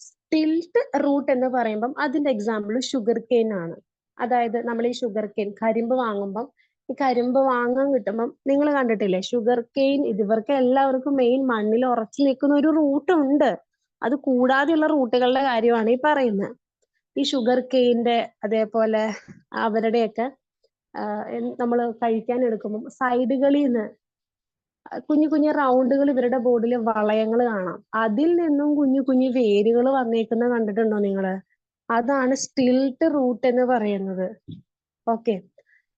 സ്റ്റിൽട്ട് റൂട്ട് എന്ന് പറയുമ്പം അതിന്റെ എക്സാമ്പിൾ ഷുഗർ കെയിൻ ആണ്. അതായത് നമ്മൾ ഈ ഷുഗർ കെയിൻ, കരിമ്പ് വാങ്ങുമ്പം, ഈ കരിമ്പ് വാങ്ങാൻ കിട്ടുമ്പം നിങ്ങൾ കണ്ടിട്ടില്ലേ ഷുഗർ കെയിൻ ഇവർക്ക് എല്ലാവർക്കും മെയിൻ മണ്ണിൽ ഉറച്ചു നിൽക്കുന്ന ഒരു റൂട്ട് ഉണ്ട്. അത് കൂടാതെയുള്ള റൂട്ടുകളുടെ കാര്യമാണ് ഈ പറയുന്നത്. ഈ ഷുഗർ കെയിന്റെ അതേപോലെ അവരുടെയൊക്കെ നമ്മൾ കഴിക്കാൻ എടുക്കുമ്പോൾ സൈഡുകളിൽ നിന്ന് കുഞ്ഞു കുഞ്ഞു റൗണ്ടുകൾ ഇവരുടെ ബോഡിയിൽ വളയങ്ങൾ കാണാം. അതിൽ നിന്നും കുഞ്ഞു കുഞ്ഞു വേരുകൾ വന്നേക്കുന്ന കണ്ടിട്ടുണ്ടോ നിങ്ങള്? അതാണ് സ്റ്റിൽട്ട് റൂട്ട് എന്ന് പറയുന്നത്. ഓക്കെ,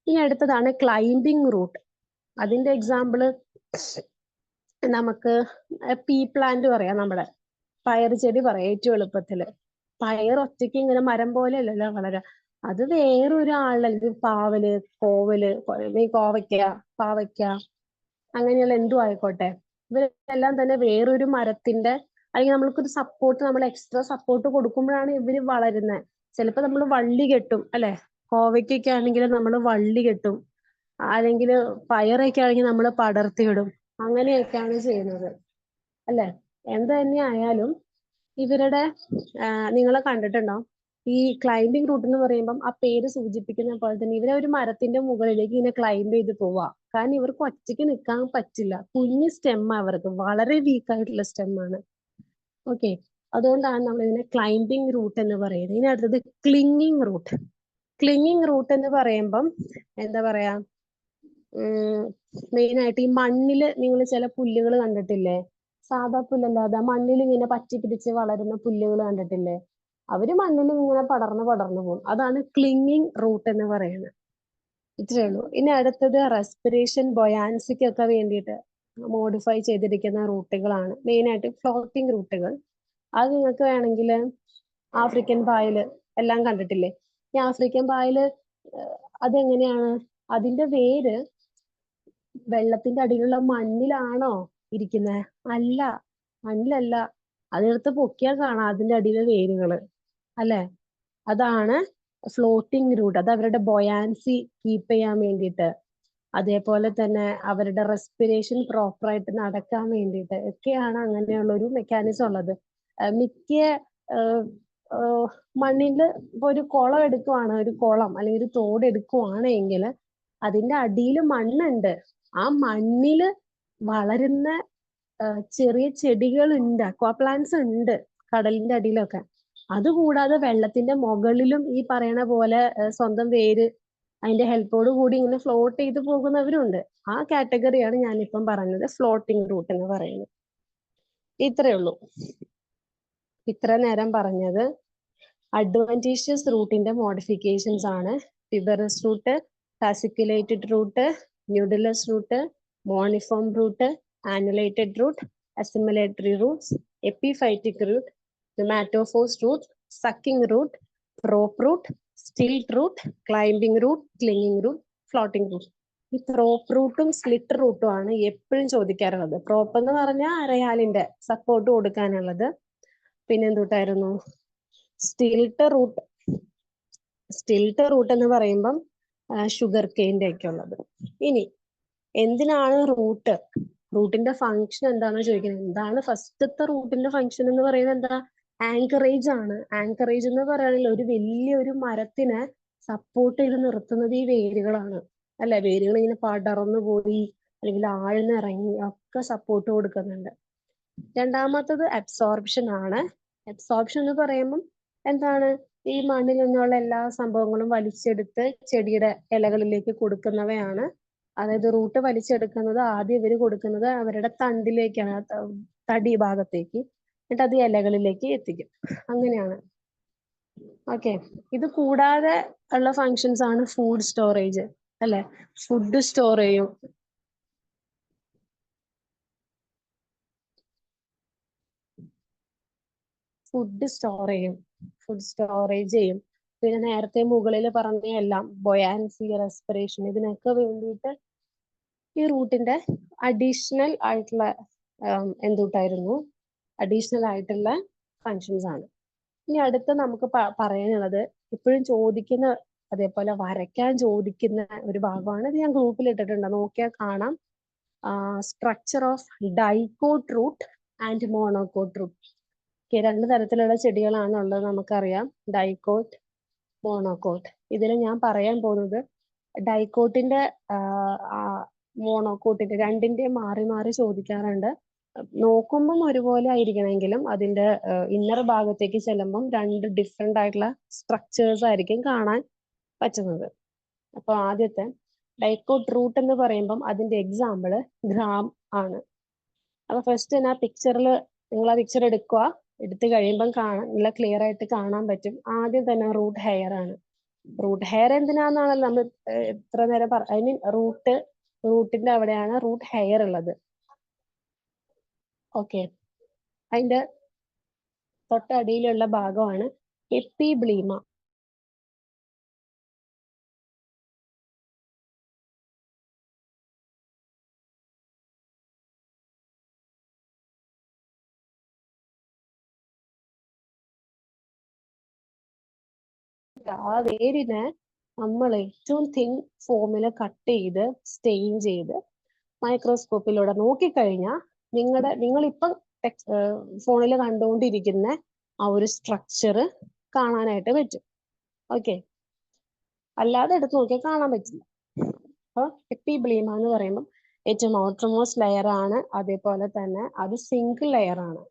ഇനി അടുത്തതാണ് ക്ലൈംബിംഗ് റൂട്ട്. അതിന്റെ എക്സാമ്പിള് നമുക്ക് പീ പ്ലാന്റ് പറയാം, നമ്മുടെ പയർ ചെടി പറയാം ഏറ്റവും എളുപ്പത്തില്. പയർ ഒറ്റയ്ക്ക് ഇങ്ങനെ മരം പോലെ അല്ലല്ലോ വളരെ, അത് വേറൊരു ആളല്ലെങ്കിൽ പാവല്, കോവല്, കോവയ്ക്ക, പാവയ്ക്ക, അങ്ങനെയുള്ള എന്തും ആയിക്കോട്ടെ, ഇവരെല്ലാം തന്നെ വേറൊരു മരത്തിന്റെ അല്ലെങ്കിൽ നമ്മൾക്കൊരു സപ്പോർട്ട്, നമ്മൾ എക്സ്ട്രാ സപ്പോർട്ട് കൊടുക്കുമ്പോഴാണ് ഇവര് വളരുന്നത്. ചിലപ്പോൾ നമ്മൾ വള്ളി കെട്ടും, അല്ലെ? കോവയ്ക്കൊക്കെ ആണെങ്കിൽ നമ്മൾ വള്ളി കെട്ടും, അല്ലെങ്കിൽ പയറൊക്കെ ആണെങ്കിൽ നമ്മൾ പടർത്തിയിടും. അങ്ങനെയൊക്കെയാണ് ചെയ്യുന്നത്, അല്ലെ? എന്ത് തന്നെ ആയാലും ഇവരുടെ നിങ്ങളെ കണ്ടിട്ടുണ്ടോ? ഈ ക്ലൈംബിംഗ് റൂട്ട് എന്ന് പറയുമ്പം ആ പേര് സൂചിപ്പിക്കുന്ന പോലെ തന്നെ ഇവരെ ഒരു മരത്തിന്റെ മുകളിലേക്ക് ഇങ്ങനെ ക്ലൈംബ് ചെയ്ത് പോവാ. കാരണം ഇവർക്ക് ഒറ്റയ്ക്ക് നിൽക്കാൻ പറ്റില്ല. കുഞ്ഞു സ്റ്റെം അവർക്ക്, വളരെ വീക്ക് ആയിട്ടുള്ള സ്റ്റെം ആണ്. ഓക്കെ, അതുകൊണ്ടാണ് നമ്മൾ ഇതിനെ ക്ലൈംബിംഗ് റൂട്ട് എന്ന് പറയുന്നത്. ഇനി അടുത്തത് ക്ലിങ്ങിങ് റൂട്ട്. ക്ലിങ്ങിങ് റൂട്ട് എന്ന് പറയുമ്പം എന്താ പറയാ, മെയിൻ ആയിട്ട് ഈ മണ്ണില് നിങ്ങൾ ചില പുല്ലുകൾ കണ്ടിട്ടില്ലേ? സാധാ പുല്ലല്ലാതെ മണ്ണിൽ ഇങ്ങനെ പറ്റി പിടിച്ച് വളരുന്ന പുല്ലുകൾ കണ്ടിട്ടില്ലേ? അവര് മണ്ണിൽ ഇങ്ങനെ പടർന്നു പടർന്നു പോകും. അതാണ് ക്ലിങ്ങിങ് റൂട്ട് എന്ന് പറയുന്നത്. ഇത്രയേ ഉള്ളൂ. ഇനി അടുത്തത് റെസ്പിറേഷൻ ബൊയാൻസിക്കൊക്കെ വേണ്ടിയിട്ട് മോഡിഫൈ ചെയ്തിരിക്കുന്ന റൂട്ടുകളാണ്, മെയിൻ ആയിട്ട് ഫ്ലോട്ടിംഗ് റൂട്ടുകൾ. അത് നിങ്ങൾക്ക് വേണമെങ്കിൽ ആഫ്രിക്കൻ പായല് എല്ലാം കണ്ടിട്ടില്ലേ? ഈ ആഫ്രിക്കൻ പായല് അതെങ്ങനെയാണ്? അതിന്റെ വേര് വെള്ളത്തിന്റെ അടിയിലുള്ള മണ്ണിലാണോ ഇരിക്കുന്നത്? അല്ല, മണ്ണിലല്ല. അതെടുത്ത് പൊക്കിയാൽ കാണാം അതിന്റെ അടിയിലെ വേരുകള്, അല്ലെ? അതാണ് ഫ്ലോട്ടിംഗ് റൂട്ട്. അത് അവരുടെ ബൊയാൻസി കീപ്പ് ചെയ്യാൻ വേണ്ടിയിട്ട്, അതേപോലെ തന്നെ അവരുടെ റെസ്പിറേഷൻ പ്രോപ്പറായിട്ട് നടക്കാൻ വേണ്ടിയിട്ട് ഒക്കെയാണ് അങ്ങനെയുള്ള ഒരു മെക്കാനിസം ഉള്ളത്. മിക്ക മണ്ണിൽ ഇപ്പൊ ഒരു കുളം എടുക്കുവാണ്, ഒരു കുളം അല്ലെങ്കിൽ ഒരു തോട് എടുക്കുവാണെങ്കിൽ അതിന്റെ അടിയിൽ മണ്ണുണ്ട്. ആ മണ്ണില് വളരുന്ന ചെറിയ ചെടികളുണ്ട്, അക്വാ പ്ലാന്റ്സ് ഉണ്ട് കടലിന്റെ അടിയിലൊക്കെ. അതുകൂടാതെ വെള്ളത്തിന്റെ മുകളിലും ഈ പറയണ പോലെ സ്വന്തം വേര് അതിന്റെ ഹെൽപ്പോട് കൂടി ഇങ്ങനെ ഫ്ലോട്ട് ചെയ്ത് പോകുന്നവരുണ്ട്. ആ കാറ്റഗറിയാണ് ഞാനിപ്പം പറഞ്ഞത് ഫ്ലോട്ടിംഗ് റൂട്ട് എന്ന് പറയുന്നത്. ഇത്രയേ ഉള്ളൂ. ഇത്ര നേരം പറഞ്ഞത് അഡ്വാൻറ്റേഷ്യസ് റൂട്ടിന്റെ മോഡിഫിക്കേഷൻസ് ആണ്. Fibrous root, fasciculated root, nodulose root, moniliform root, annulated root, assimilatory roots, epiphytic root, pneumatophores root, sucking root, prop root, stilt root, climbing root, clinging root, floating root. ഈ പ്രോപ്പ് റൂട്ടും സ്ലിറ്റ് റൂട്ടും ആണ് എപ്പോഴും ചോദിക്കാറുള്ളത്. Prop എന്ന് പറഞ്ഞാൽ അരയാലിന്റെ support കൊടുക്കാനുള്ളത്. പിന്നെ എന്തുട്ടായിരുന്നു? Stilt root. സ്റ്റിൽറ്റ് റൂട്ട് എന്ന് പറയുമ്പം ഷുഗർ കെയിൻ്റെ ഒക്കെ ഉള്ളത്. ഇനി എന്തിനാണ് റൂട്ട്? റൂട്ടിന്റെ ഫംഗ്ഷൻ എന്താണെന്ന് ചോദിക്കുന്നത്. എന്താണ് ഫസ്റ്റത്തെ റൂട്ടിന്റെ ഫംഗ്ഷൻ എന്ന് പറയുന്നത്? എന്താ? ആങ്കറേജ് ആണ്. ആങ്കറേജ് എന്ന് പറയുന്നത് ഒരു വലിയൊരു മരത്തിനെ സപ്പോർട്ട് ചെയ്ത് നിർത്തുന്നത് ഈ വേരുകളാണ്, അല്ലെ? വേരുകൾ ഇങ്ങനെ പടർന്നു പോയി അല്ലെങ്കിൽ ആഴ്ന്നിറങ്ങി ഒക്കെ സപ്പോർട്ട് കൊടുക്കുന്നുണ്ട്. രണ്ടാമത്തത് അബ്സോർപ്ഷൻ ആണ്. അബ്സോർപ്ഷൻ എന്ന് പറയുമ്പം എന്താണ്? ഈ മണ്ണിൽ നിന്നുള്ള എല്ലാ സംഭവങ്ങളും വലിച്ചെടുത്ത് ചെടിയുടെ ഇലകളിലേക്ക് കൊടുക്കുന്നവയാണ്. അതായത് റൂട്ട് വലിച്ചെടുക്കുന്നത് ആദ്യം ഇവര് കൊടുക്കുന്നത് അവരുടെ തണ്ടിലേക്കാണ്, തടി ഭാഗത്തേക്ക്, എന്നിട്ട് അത് ഇലകളിലേക്ക് എത്തിക്കും. അങ്ങനെയാണ്. ഓക്കെ. ഇത് കൂടാതെ ഉള്ള ഫങ്ഷൻസ് ആണ് ഫുഡ് സ്റ്റോറേജ്, അല്ലെ? ഫുഡ് സ്റ്റോർ ചെയ്യും. ഫുഡ് സ്റ്റോറേജ് ചെയ്യും. പിന്നെ നേരത്തെ മുകളിൽ പറഞ്ഞ എല്ലാം ബൊയാൻസി, റെസ്പിറേഷൻ, ഇതിനൊക്കെ വേണ്ടിയിട്ട് ഈ റൂട്ടിന്റെ അഡീഷണൽ ആയിട്ടുള്ള എന്തുട്ടായിരുന്നു? അഡീഷണൽ ആയിട്ടുള്ള ഫങ്ഷൻസ് ആണ്. ഇനി അടുത്ത നമുക്ക് പറയാനുള്ളത് ഇപ്പോഴും ചോദിക്കുന്ന, അതേപോലെ വരയ്ക്കാൻ ചോദിക്കുന്ന ഒരു ഭാഗമാണ്. ഇത് ഞാൻ ഗ്രൂപ്പിൽ ഇട്ടിട്ടുണ്ട്, നോക്കിയാൽ കാണാം. Structure of dicot root and monocot root. രണ്ട് തരത്തിലുള്ള ചെടികളാണ് ഉള്ളത് നമുക്കറിയാം, ഡൈക്കോട്ട്, മോണോകോട്ട്. ഇതിൽ ഞാൻ പറയാൻ പോകുന്നത് ഡൈക്കോട്ടിന്റെ മോണോകോട്ടിന്റെ രണ്ടിന്റെയും മാറി മാറി ചോദിക്കാറുണ്ട്. നോക്കുമ്പം ഒരുപോലെ ആയിരിക്കണമെങ്കിലും അതിന്റെ ഇന്നർ ഭാഗത്തേക്ക് ചെല്ലുമ്പം രണ്ട് ഡിഫറെന്റ് ആയിട്ടുള്ള സ്ട്രക്ചേഴ്സ് ആയിരിക്കും കാണാൻ പറ്റുന്നത്. അപ്പൊ ആദ്യത്തെ ഡൈക്കോട്ട് റൂട്ട് എന്ന് പറയുമ്പം അതിന്റെ എക്സാമ്പിള് ഗ്രാം ആണ്. അപ്പൊ ഫസ്റ്റ് തന്നെ ആ പിക്ചറിൽ നിങ്ങൾ ആ പിക്ചർ എടുക്കുക, എടുത്തു കഴിയുമ്പം നല്ല ക്ലിയർ ആയിട്ട് കാണാൻ പറ്റും. ആദ്യം തന്നെ റൂട്ട് ഹെയർ ആണ്. റൂട്ട് ഹെയർ എന്തിനാന്നാണല്ലോ നമ്മൾ എത്ര നേരം ഐ മീൻ റൂട്ടിന്റെ അവിടെയാണ് റൂട്ട് ഹെയർ ഉള്ളത്. ഓക്കെ. അതിന്റെ തൊട്ടടിയിലുള്ള ഭാഗമാണ് എപ്പിബ്ലീമ. ആ വേരിനെ നമ്മൾ ഏറ്റവും തിൻ ഫോമിൽ കട്ട് ചെയ്ത് സ്റ്റെയിൻ ചെയ്ത് മൈക്രോസ്കോപ്പിലൂടെ നോക്കിക്കഴിഞ്ഞാൽ നിങ്ങളിപ്പം ഫോണിൽ കണ്ടുകൊണ്ടിരിക്കുന്ന ആ ഒരു സ്ട്രക്ചർ കാണാനായിട്ട് പറ്റും. ഓക്കെ. അല്ലാതെ എടുത്ത് നോക്കിയാൽ കാണാൻ പറ്റില്ല. അപ്പൊ എപ്പിബ്ലീമ എന്ന് പറയുമ്പോൾ ഏറ്റവും ഔട്ടർമോസ്റ്റ് ലെയർ ആണ്, അതേപോലെ തന്നെ അത് സിംഗിൾ ലെയർ ആണ്.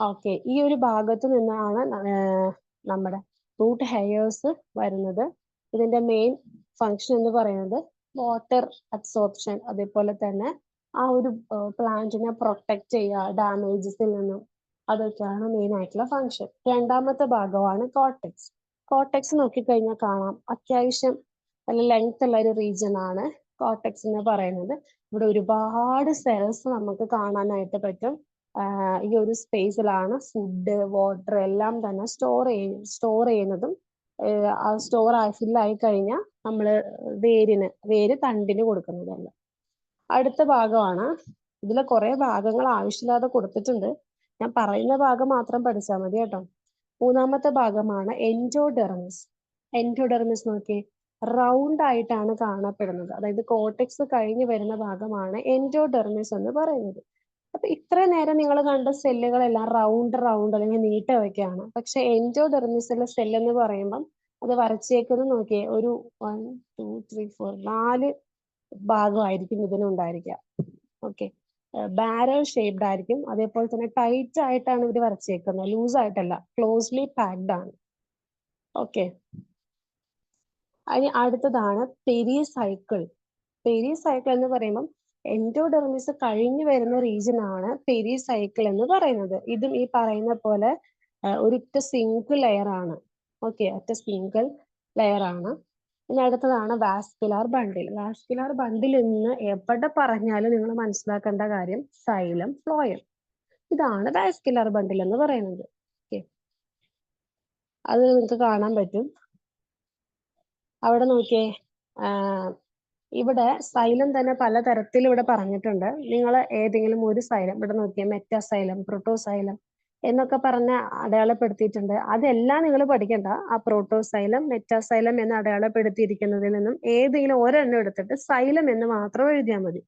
ഓക്കെ. ഈ ഒരു ഭാഗത്ത് നിന്നാണ് നമ്മുടെ റൂട്ട് ഹെയർസ് വരുന്നത്. ഇതിന്റെ മെയിൻ ഫങ്ഷൻ എന്ന് പറയുന്നത് വാട്ടർ അബ്സോർപ്ഷൻ, അതേപോലെ തന്നെ ആ ഒരു പ്ലാന്റിനെ പ്രൊട്ടക്ട് ചെയ്യുക ഡാമേജസിൽ നിന്നും, അതൊക്കെയാണ് മെയിൻ ആയിട്ടുള്ള ഫങ്ഷൻ. രണ്ടാമത്തെ ഭാഗമാണ് കോർട്ടെക്സ്. കോർട്ടെക്സ് നോക്കിക്കഴിഞ്ഞാൽ കാണാം അത്യാവശ്യം നല്ല ലെങ്ത് ഉള്ള ഒരു റീജിയൻ ആണ് കോർട്ടെക്സ് എന്ന് പറയുന്നത്. ഇവിടെ ഒരുപാട് സെൽസ് നമുക്ക് കാണാനായിട്ട് പറ്റും. ഈ ഒരു സ്പേസിലാണ് ഫുഡ്, വാട്ടർ എല്ലാം തന്നെ സ്റ്റോർ ചെയ്യുന്നതും ഫില്ലായി കഴിഞ്ഞാൽ നമ്മൾ വേര് തണ്ടിന് കൊടുക്കുന്നതല്ല. അടുത്ത ഭാഗമാണ്, ഇതിൽ കുറെ ഭാഗങ്ങൾ ആവശ്യമില്ലാതെ കൊടുത്തിട്ടുണ്ട്, ഞാൻ പറയുന്ന ഭാഗം മാത്രം പഠിച്ചാൽ മതി കേട്ടോ. മൂന്നാമത്തെ ഭാഗമാണ് എൻഡോഡെർമിസ്. എൻഡോഡെർമിസ് നോക്കി റൗണ്ട് ആയിട്ടാണ് കാണപ്പെടുന്നത്. അതായത് കോർട്ടെക്സ് കഴിഞ്ഞ് വരുന്ന ഭാഗമാണ് എൻഡോഡെർമിസ് എന്ന് പറയുന്നത്. അപ്പൊ ഇത്ര നേരം നിങ്ങൾ കണ്ട സെല്ലുകളെല്ലാം റൗണ്ട് അല്ലെങ്കിൽ നീട്ടമൊക്കെയാണ്. പക്ഷെ എൻഡോഡെർമിസിലെ സെൽ എന്ന് പറയുമ്പം അത് വരച്ചേക്കുന്നത് നോക്കിയേ, ഒരു 1 2 3 4 4 ഭാഗമായിരിക്കും ഇതിനുണ്ടായിരിക്കുക. ഓക്കെ, ബാരൽ ഷേപ്ഡ് ആയിരിക്കും. അതേപോലെ തന്നെ ടൈറ്റ് ആയിട്ടാണ് ഇവർ വരച്ചേക്കുന്നത്, ലൂസ് ആയിട്ടല്ല, ക്ലോസ്ലി പാക്ഡ് ആണ്. ഓക്കെ, അതിന് അടുത്തതാണ് പെരിസൈക്കിൾ. പെരിസൈക്കിൾ എന്ന് പറയുമ്പം എൻഡോഡെർമിസ് കഴിഞ്ഞു വരുന്ന റീജിയൻ ആണ് പെരിസൈക്കിൾ എന്ന് പറയുന്നത്. ഇതും ഈ പറയുന്ന പോലെ ഒരൊറ്റ സിംഗിൾ ലെയർ ആണ്. ഓക്കെ, ഒറ്റ സിംഗിൾ ലെയർ ആണ്. ഇനി അടുത്തതാണ് വാസ്കുലാർ ബണ്ടിൽ. വാസ്കുലാർ ബണ്ടിൽ എന്ന് എവിടെ പറഞ്ഞാലും നിങ്ങൾ മനസ്സിലാക്കേണ്ട കാര്യം സൈലം ഫ്ലോയം. ഇതാണ് വാസ്കുലാർ ബണ്ടിൽ എന്ന് പറയുന്നത്. ഓക്കെ, അത് നിങ്ങൾക്ക് കാണാൻ പറ്റും. അവിടെ നോക്കിയേ, ഇവിടെ സൈലം തന്നെ പലതരത്തിൽ ഇവിടെ പറഞ്ഞിട്ടുണ്ട്. നിങ്ങൾ ഏതെങ്കിലും ഒരു സൈലം ഇവിടെ നോക്കിയേ, മെറ്റാസൈലം, പ്രോട്ടോസൈലം എന്നൊക്കെ പറഞ്ഞ് അടയാളപ്പെടുത്തിയിട്ടുണ്ട്. അതെല്ലാം നിങ്ങൾ പഠിക്കണ്ട. ആ പ്രോട്ടോസൈലം, മെറ്റാസൈലം എന്ന് അടയാളപ്പെടുത്തിയിരിക്കുന്നതിൽ നിന്നും ഏതെങ്കിലും ഒരെണ്ണം എടുത്തിട്ട് സൈലം എന്ന് മാത്രം എഴുതിയാൽ മതി.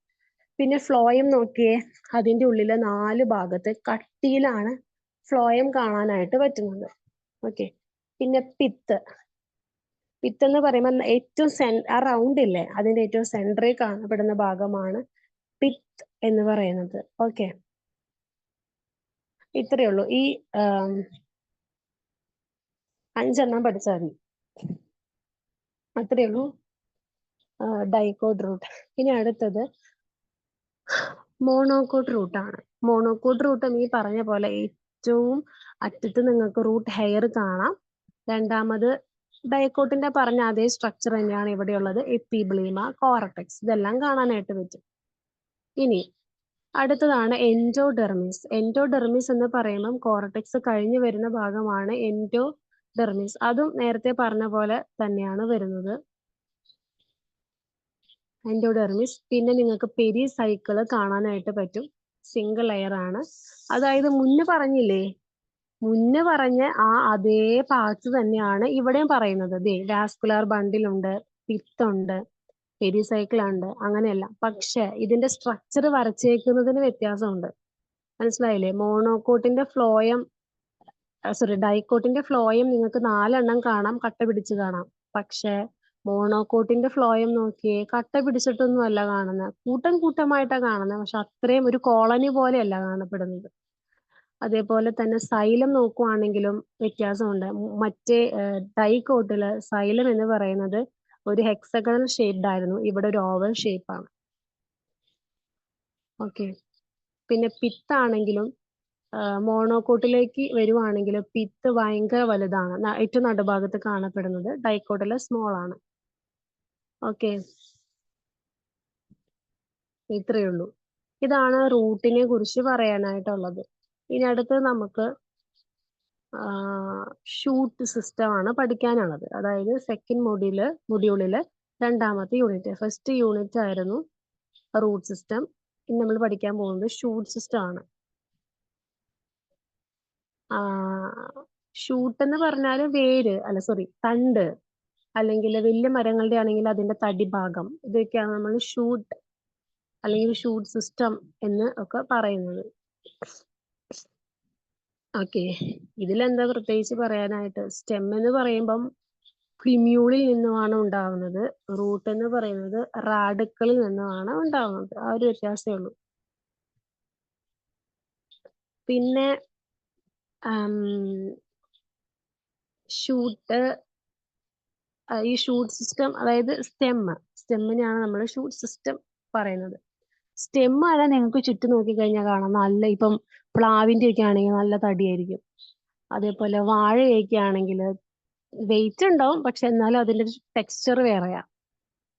പിന്നെ ഫ്ലോയം നോക്കിയേ, അതിന്റെ ഉള്ളിലെ 4 ഭാഗത്ത് കട്ടിയിലാണ് ഫ്ലോയം കാണാനായിട്ട് പറ്റുന്നത്. ഓക്കെ, പിന്നെ പിത്ത്. പിത്ത് എന്ന് പറയുമ്പോൾ ഏറ്റവും ആ റൗണ്ട് ഇല്ലേ, അതിന്റെ ഏറ്റവും സെൻട്രിൽ കാണപ്പെടുന്ന ഭാഗമാണ് പിത്ത് എന്ന് പറയുന്നത്. ഓക്കെ, ഇത്രയേ ഉള്ളൂ. ഈ 5 പഠിച്ചാൽ മതി. അത്രയേ ഉള്ളൂ ഡൈക്കോട്ട് റൂട്ട്. ഇനി അടുത്തത് മോണോകോട്ട് റൂട്ടാണ്. മോണോകോട്ട് റൂട്ട് ഈ പറഞ്ഞ പോലെ ഏറ്റവും അറ്റത്ത് നിങ്ങൾക്ക് റൂട്ട് ഹെയർ കാണാം. രണ്ടാമത് ഡൈക്കോട്ടിന്റെ പറഞ്ഞ അതേ സ്ട്രക്ചർ തന്നെയാണ് ഇവിടെയുള്ളത്. എപ്പിബ്ലീമ, കോർട്ടെക്സ്, ഇതെല്ലാം കാണാനായിട്ട് പറ്റും. ഇനി അടുത്തതാണ് എൻഡോഡെർമിസ്. എൻഡോഡെർമിസ് എന്ന് പറയുമ്പം കോർട്ടെക്സ് കഴിഞ്ഞു വരുന്ന ഭാഗമാണ് എൻഡോഡെർമിസ്. അതും നേരത്തെ പറഞ്ഞ പോലെ തന്നെയാണ് വരുന്നത്, എൻഡോഡെർമിസ്. പിന്നെ നിങ്ങൾക്ക് പെരിസൈക്കിള് കാണാനായിട്ട് പറ്റും, സിംഗിൾ ലെയർ ആണ്. അതായത് മുന്നേ പറഞ്ഞ ആ അതേ പാർട്സ് തന്നെയാണ് ഇവിടെയും പറയുന്നത്. വാസ്കുലാർ ബണ്ടിൽ ഉണ്ട്, പിത്തുണ്ട്, പെരിസൈക്കിൾ ഉണ്ട്, അങ്ങനെയല്ല. പക്ഷെ ഇതിന്റെ സ്ട്രക്ചർ വരച്ചേക്കുന്നതിന് വ്യത്യാസമുണ്ട്. മനസ്സിലായില്ലേ? മോണോകോട്ടിന്റെ ഫ്ലോയം, ഡൈക്കോട്ടിന്റെ ഫ്ലോയം നിങ്ങൾക്ക് 4 കാണാം, കട്ട പിടിച്ച് കാണാം. പക്ഷെ മോണോകോട്ടിന്റെ ഫ്ലോയം നോക്കിയേ, കട്ട പിടിച്ചിട്ടൊന്നും അല്ല കാണുന്നത്, കൂട്ടം കൂട്ടമായിട്ടാണ് കാണുന്നത്. പക്ഷെ അത്രയും ഒരു കോളനി പോലെയല്ല കാണപ്പെടുന്നത്. അതേപോലെ തന്നെ സൈലം നോക്കുവാണെങ്കിലും വ്യത്യാസമുണ്ട്. മറ്റേ ഡൈക്കോട്ടില് സൈലം എന്ന് പറയുന്നത് ഒരു ഹെക്സഗണൽ ഷേപ്ഡ് ആയിരുന്നു, ഇവിടെ ഒരു ഓവൽ ഷേപ്പാണ്. ഓക്കെ, പിന്നെ പിത്താണെങ്കിലും മോണോകോട്ടിലേക്ക് വരുവാണെങ്കിൽ പിത്ത് ഭയങ്കര വലുതാണ്, ഏറ്റവും നടുഭാഗത്ത് കാണപ്പെടുന്നത്. ഡൈക്കോട്ടില് സ്മോൾ ആണ്. ഓക്കെ, ഇത്രയേ ഉള്ളൂ. ഇതാണ് റൂട്ടിനെ കുറിച്ച് പറയാനായിട്ടുള്ളത്. ഇനി അടുത്ത് നമുക്ക് ഷൂട്ട് സിസ്റ്റം ആണ് പഠിക്കാനുള്ളത്. അതായത് സെക്കൻഡ് മൊഡ്യൂളില് 2ാമത്തെ യൂണിറ്റ്. ഫസ്റ്റ് യൂണിറ്റ് ആയിരുന്നു റൂട്ട് സിസ്റ്റം. ഇനി നമ്മൾ പഠിക്കാൻ പോകുന്നത് ഷൂട്ട് സിസ്റ്റം ആണ്. ഷൂട്ട് എന്ന് പറഞ്ഞാൽ വേര്, തണ്ട്, അല്ലെങ്കിൽ വലിയ മരങ്ങളുടെ ആണെങ്കിൽ അതിന്റെ തടി ഭാഗം, ഇതൊക്കെയാണ് നമ്മൾ ഷൂട്ട് അല്ലെങ്കിൽ ഷൂട്ട് സിസ്റ്റം എന്ന് ഒക്കെ പറയുന്നത്. ഓക്കെ, ഇതിലെന്താ പ്രത്യേകിച്ച് പറയാനായിട്ട്? സ്റ്റെം എന്ന് പറയുമ്പം പ്ലിമ്യൂളിൽ നിന്നുമാണ് ഉണ്ടാവുന്നത്. റൂട്ട് എന്ന് പറയുന്നത് റാഡിക്കളിൽ നിന്നുമാണ് ഉണ്ടാവുന്നത്. ആ ഒരു വ്യത്യാസമേ ഉള്ളൂ. പിന്നെ ഈ ഷൂട്ട് സിസ്റ്റം, അതായത് സ്റ്റെമ്മിനെയാണ് നമ്മൾ ഷൂട്ട് സിസ്റ്റം പറയുന്നത്. സ്റ്റെം അല്ല, നിങ്ങൾക്ക് ചുറ്റും നോക്കിക്കഴിഞ്ഞാൽ കാണാം, നല്ല ഇപ്പം പ്ലാവിന്റെ ഒക്കെ ആണെങ്കിൽ നല്ല തടിയായിരിക്കും. അതേപോലെ വാഴയൊക്കെ ആണെങ്കിൽ വെയിറ്റ് ഉണ്ടാവും, പക്ഷെ എന്നാലും അതിന്റെ ടെക്സ്ചർ വേറെയാ.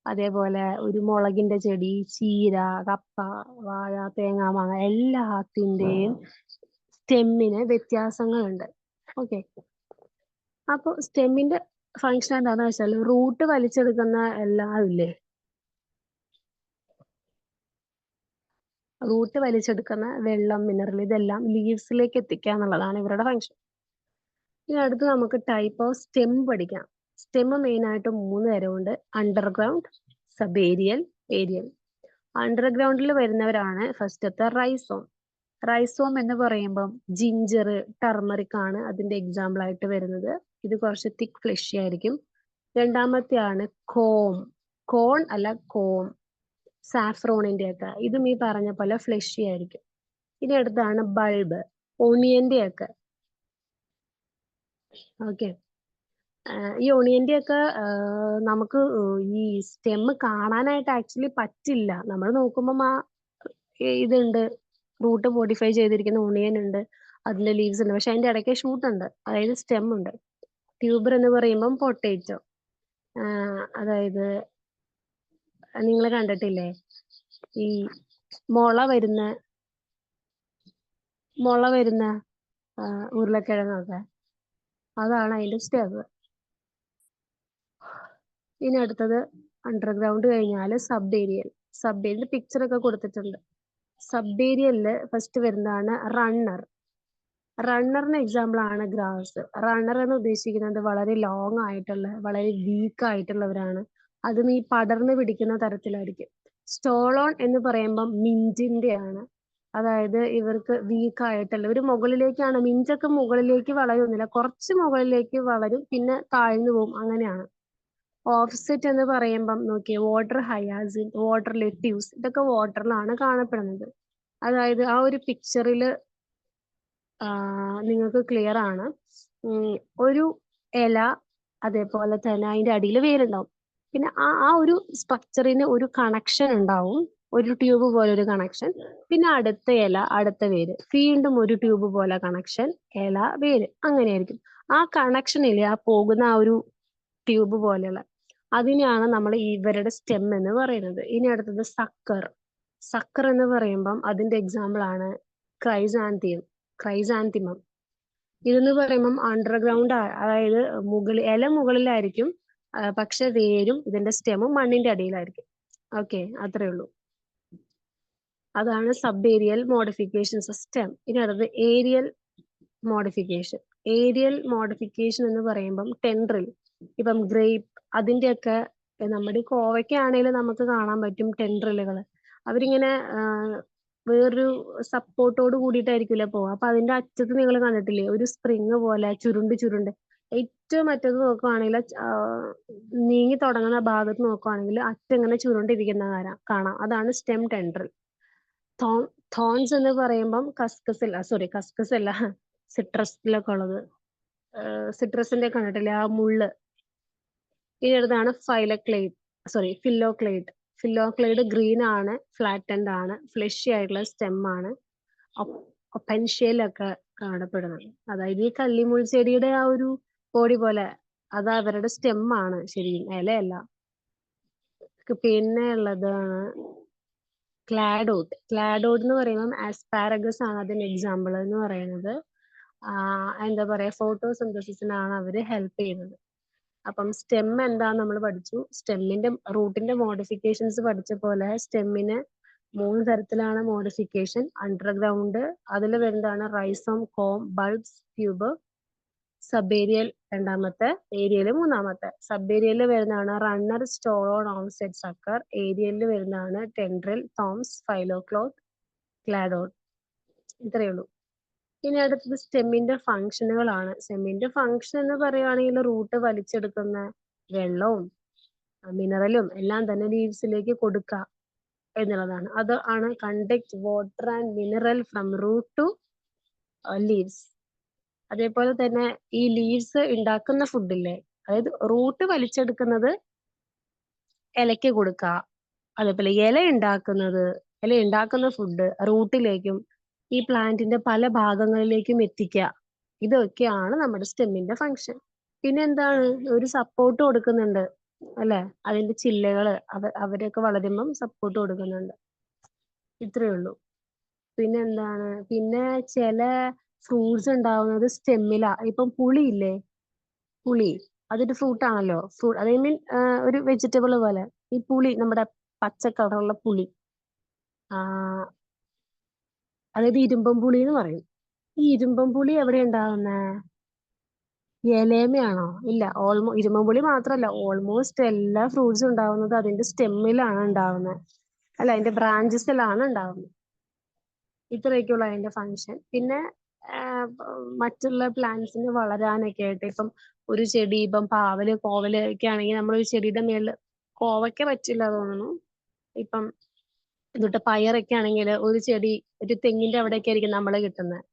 അതേപോലെ ഒരു മുളകിന്റെ ചെടി, ചീര, കപ്പ, വാഴ, തേങ്ങ, മാങ്ങ എല്ലാത്തിന്റെയും സ്റ്റെമ്മിന് വ്യത്യാസങ്ങളുണ്ട്. ഓക്കെ, അപ്പൊ സ്റ്റെമ്മിന്റെ ഫങ്ഷൻ എന്താണെന്ന് വെച്ചാൽ റൂട്ട് വലിച്ചെടുക്കുന്ന എല്ലാം ഇല്ലേ, റൂട്ട് വലിച്ചെടുക്കുന്ന വെള്ളം, മിനറൽ, ഇതെല്ലാം ലീവ്സിലേക്ക് എത്തിക്കുക എന്നുള്ളതാണ് ഇവരുടെ ഫങ്ഷൻ. ഇനി അടുത്ത് നമുക്ക് ടൈപ്പ് ഓഫ് സ്റ്റെം പഠിക്കാം. സ്റ്റെം മെയിൻ ആയിട്ട് 3 തരമുണ്ട്: അണ്ടർഗ്രൗണ്ട്, സബേരിയൽ, ഏരിയൽ. അണ്ടർഗ്രൗണ്ടിൽ വരുന്നവരാണ് ഫസ്റ്റത്തെ റൈസോം. റൈസോം എന്ന് പറയുമ്പം ജിഞ്ചർ, ടർമറിക് ആണ് അതിന്റെ എക്സാമ്പിൾ ആയിട്ട് വരുന്നത്. ഇത് കുറച്ച് തിക്ക് ഫ്ലഷി ആയിരിക്കും. രണ്ടാമത്തെ ആണ് കോം. കോൺ അല്ല കോം, സാഫ്രോണിന്റെ ഒക്കെ. ഇതും ഈ പറഞ്ഞ പോലെ ഫ്ലഷി ആയിരിക്കും. ഇനി അടുത്താണ് ബൾബ്, ഒണിയന്റെ ഒക്കെ. ഓക്കെ, ഈ ഒണിയന്റെ ഒക്കെ നമുക്ക് ഈ സ്റ്റെം കാണാനായിട്ട് ആക്ച്വലി പറ്റില്ല. നമ്മൾ നോക്കുമ്പോൾ ഇതുണ്ട്, റൂട്ട് മോഡിഫൈ ചെയ്തിരിക്കുന്ന ഒണിയൻ ഉണ്ട്, അതിന്റെ ലീവ്സ് ഉണ്ട്, പക്ഷെ അതിന്റെ ഇടയ്ക്ക് ഷൂട്ട് ഉണ്ട്, അതായത് സ്റ്റെം ഉണ്ട്. ട്യൂബർ എന്ന് പറയുമ്പം പൊട്ടേറ്റോ, അതായത് നിങ്ങൾ കണ്ടിട്ടില്ലേ ഈ മുള വരുന്ന ഉരുളക്കിഴങ്ങൊക്കെ, അതാണ് അതിന്റെ സ്റ്റെം. ഇനി അടുത്തത് അണ്ടർഗ്രൗണ്ട് കഴിഞ്ഞാൽ sub aerial. Sub aerial picture ഒക്കെ കൊടുത്തിട്ടുണ്ട്. സബ് ഏരിയലില് ഫസ്റ്റ് വരുന്നതാണ് റണ്ണർ. റണ്ണറിന് എക്സാമ്പിൾ ആണ് ഗ്രാസ്. റണ്ണർ എന്ന് ഉദ്ദേശിക്കുന്നത് വളരെ ലോങ് ആയിട്ടുള്ള, വളരെ വീക്ക് ആയിട്ടുള്ളവരാണ്. അതും ഈ പടർന്ന് പിടിക്കുന്ന തരത്തിലായിരിക്കും. സ്റ്റോളോൺ എന്ന് പറയുമ്പം മിന്റിന്റെ ആണ്, അതായത് ഇവർക്ക് വീക്ക് ആയിട്ടുള്ള, ഒരു മുകളിലേക്കാണ്. മിഞ്ചൊക്കെ മുകളിലേക്ക് വളരുന്നില്ല, കുറച്ച് മുകളിലേക്ക് വളരും, പിന്നെ താഴ്ന്നു പോകും, അങ്ങനെയാണ്. ഓഫ്സെറ്റ് എന്ന് പറയുമ്പം നോക്കിയേ, വാട്ടർ ഹയാസിൻ, വാട്ടർ ലെറ്റ്യൂസ്, ഇതൊക്കെ വാട്ടറിലാണ് കാണപ്പെടുന്നത്. അതായത് ആ ഒരു പിക്ചറിൽ നിങ്ങൾക്ക് ക്ലിയർ ആണ്. ഒരു ഇല, അതേപോലെ തന്നെ അതിന്റെ അടിയിൽ വേരുണ്ടാവും. പിന്നെ ആ ഒരു സ്ട്രക്ചറിന് ഒരു കണക്ഷൻ ഉണ്ടാവും, ഒരു ട്യൂബ് പോലെ ഒരു കണക്ഷൻ. പിന്നെ അടുത്ത ഇല, അടുത്ത വേര്, വീണ്ടും ഒരു ട്യൂബ് പോലെ കണക്ഷൻ, ഇല, വേര്, അങ്ങനെയായിരിക്കും. ആ കണക്ഷനിൽ ആ പോകുന്ന ആ ഒരു ട്യൂബ് പോലെയുള്ള അതിനെയാണ് നമ്മൾ ഇവരുടെ സ്റ്റെം എന്ന് പറയുന്നത്. ഇനി അടുത്തത് സക്കർ. സക്കർ എന്ന് പറയുമ്പം അതിന്റെ എക്സാമ്പിൾ ആണ് ക്രൈസാന്തിമം. ഇതെന്ന് പറയുമ്പം അണ്ടർഗ്രൗണ്ട്, അതായത് ഇല മുകളിലായിരിക്കും, പക്ഷെ വേരും ഇതിന്റെ സ്റ്റെമും മണ്ണിന്റെ അടിയിലായിരിക്കും. ഓക്കെ, അത്രേ ഉള്ളൂ. അതാണ് സബ് ഏരിയൽ മോഡിഫിക്കേഷൻ സിസ്റ്റം. ഇനി അടുത്തത് ഏരിയൽ മോഡിഫിക്കേഷൻ. ഏരിയൽ മോഡിഫിക്കേഷൻ എന്ന് പറയുമ്പം ടെൻഡ്രിൽ, ഇപ്പം ഗ്രേപ്പ്, അതിന്റെയൊക്കെ, നമ്മുടെ കോവയ്ക്കാണെങ്കിലും നമുക്ക് കാണാൻ പറ്റും ടെൻഡ്രിലുകൾ. അവരിങ്ങനെ വേറൊരു സപ്പോർട്ടോട് കൂടിയിട്ടായിരിക്കില്ല പോവുക. അപ്പൊ അതിന്റെ അറ്റത്ത് നിങ്ങൾ കണ്ടിട്ടില്ലേ ഒരു സ്പ്രിങ് പോലെ ചുരുണ്ട് ഏറ്റവും അറ്റത്ത് നോക്കുവാണെങ്കിൽ, നീങ്ങി തുടങ്ങുന്ന ഭാഗത്ത് നോക്കുവാണെങ്കിൽ അറ്റിങ്ങനെ ചുരുണ്ടിരിക്കുന്ന കാണാം. അതാണ് സ്റ്റെം ടെൻഡ്രിൽ. തോൺസ് എന്ന് പറയുമ്പം കസ്കസ് അല്ല, സിട്രസിലൊക്കെ ഉള്ളത്, സിട്രസിന്റെ കണ്ടിട്ടില്ലേ ആ മുള്ള്. ഇനി അടുത്താണ് ഫില്ലോക്ലേഡ്. ഫില്ലോക്ലേഡ് ഗ്രീൻ ആണ്, ഫ്ലാറ്റൻഡ് ആണ്, ഫ്ലഷി ആയിട്ടുള്ള സ്റ്റെം ആണ്, ഒപ്പൻഷ്യയിലൊക്കെ കാണപ്പെടുന്നത്. അതായത് ഈ കള്ളിമുൾ ചെടിയുടെ ആ ഒരു ബോഡി പോലെ, അത് അവരുടെ സ്റ്റെം ആണ്, ശരിയും ഇലയല്ല. പിന്നെ ഉള്ളതാണ് ക്ലാഡോട്ട്. ക്ലാഡോട്ട് എന്ന് പറയുമ്പോൾ ആസ്പാരഗസ് ആണ് അതിന്റെ എക്സാമ്പിൾ എന്ന് പറയുന്നത്. എന്താ പറയാ, ഫോട്ടോസിന്തസിസിനാണ് അവര് ഹെൽപ്പ് ചെയ്യുന്നത്. അപ്പം സ്റ്റെം എന്താന്ന് നമ്മൾ പഠിച്ചു. സ്റ്റെമ്മിന്റെ റൂട്ടിന്റെ മോഡിഫിക്കേഷൻസ് പഠിച്ച പോലെ സ്റ്റെമ്മിന് 3 തരത്തിലാണ് മോഡിഫിക്കേഷൻ. അണ്ടർഗ്രൗണ്ട്, അതിൽ വരുന്നതാണ് rhizome, corm, bulbs, tube. Sub aerial രണ്ടാമത്തെ, ഏരിയല് മൂന്നാമത്തെ. സബ് ഏരിയയിൽ വരുന്നതാണ് റണ്ണർ, സ്റ്റോളോൺ, ഓൺസെറ്റ്, സക്കർ. ഏരിയയിൽ വരുന്നതാണ് ടെൻഡ്രിൽ, തോംസ്, ഫൈലോക്ലോത്ത്, ക്ലാഡോട്ട്. ഇത്രയേ ഉള്ളൂ. ഇനി അടുത്തത് സ്റ്റെമ്മിന്റെ ഫംഗ്ഷനുകളാണ്. സ്റ്റെമ്മിന്റെ ഫംഗ്ഷൻ എന്ന് പറയുകയാണെങ്കിൽ റൂട്ട് വലിച്ചെടുക്കുന്ന വെള്ളവും മിനറലും എല്ലാം തന്നെ ലീവ്സിലേക്ക് കൊടുക്കുക എന്നുള്ളതാണ്. അത് ആണ് conduct water and mineral from root to leaves. അതേപോലെ തന്നെ ഈ ലീവ്സ് ഉണ്ടാക്കുന്ന ഫുഡില്ലേ, അതായത് റൂട്ട് വലിച്ചെടുക്കുന്നത് ഇലയ്ക്ക് കൊടുക്കുക, അതേപോലെ ഇല ഉണ്ടാക്കുന്ന ഫുഡ് റൂട്ടിലേക്കും ഈ പ്ലാന്റിന്റെ പല ഭാഗങ്ങളിലേക്കും എത്തിക്കുക. ഇതൊക്കെയാണ് നമ്മുടെ സ്റ്റെമ്മിന്റെ ഫംഗ്ഷൻ. പിന്നെ എന്താണ്, ഒരു സപ്പോർട്ട് കൊടുക്കുന്നുണ്ട് അല്ലെ, അതിന്റെ ചില്ലകള് അവരൊക്കെ വളരുമ്പം സപ്പോർട്ട് കൊടുക്കുന്നുണ്ട്. ഇത്രയേ ഉള്ളൂ. പിന്നെ എന്താണ്, പിന്നെ ചില ഫ്രൂട്ട്സ് ഉണ്ടാവുന്നത് സ്റ്റെമ്മിലാ. ഇപ്പം പുളിയില്ലേ, പുളി അതൊരു ഫ്രൂട്ട് ആണല്ലോ. അത് മീൻ ഒരു വെജിറ്റബിൾ പോലെ. ഈ പുളി, നമ്മുടെ പച്ച കളറുള്ള പുളി, അതായത് ഇരുമ്പം പുളി എന്ന് പറയും. ഈ ഇരുമ്പം പുളി എവിടെ ഉണ്ടാവുന്നേ, ഇലേമയാണോ? ഇല്ല. ഇരുമ്പം പുളി മാത്രമല്ല, ഓൾമോസ്റ്റ് എല്ലാ ഫ്രൂട്ട്സും ഉണ്ടാവുന്നത് അതിന്റെ സ്റ്റെമ്മിലാണ് ഉണ്ടാവുന്നത്, അല്ല അതിന്റെ ബ്രാഞ്ചസിലാണ് ഉണ്ടാവുന്നത്. ഇത്രയൊക്കെയുള്ള അതിന്റെ ഫങ്ഷൻ. പിന്നെ മറ്റുള്ള പ്ലാന്റ്സിന് വളരാനൊക്കെ ആയിട്ട് ഇപ്പം ഒരു ചെടി ഇപ്പം പാവല് കോവല് ഒക്കെ ആണെങ്കിൽ നമ്മൾ ഒരു ചെടിയുടെ മേളിൽ കോവയ്ക്ക പറ്റില്ല തോന്നുന്നു. ഇപ്പം എന്നിട്ട് പയറൊക്കെ ആണെങ്കിൽ ഒരു ചെടി ഒരു തെങ്ങിന്റെ അവിടെയൊക്കെ ആയിരിക്കും നമ്മൾ കിട്ടുന്നത്.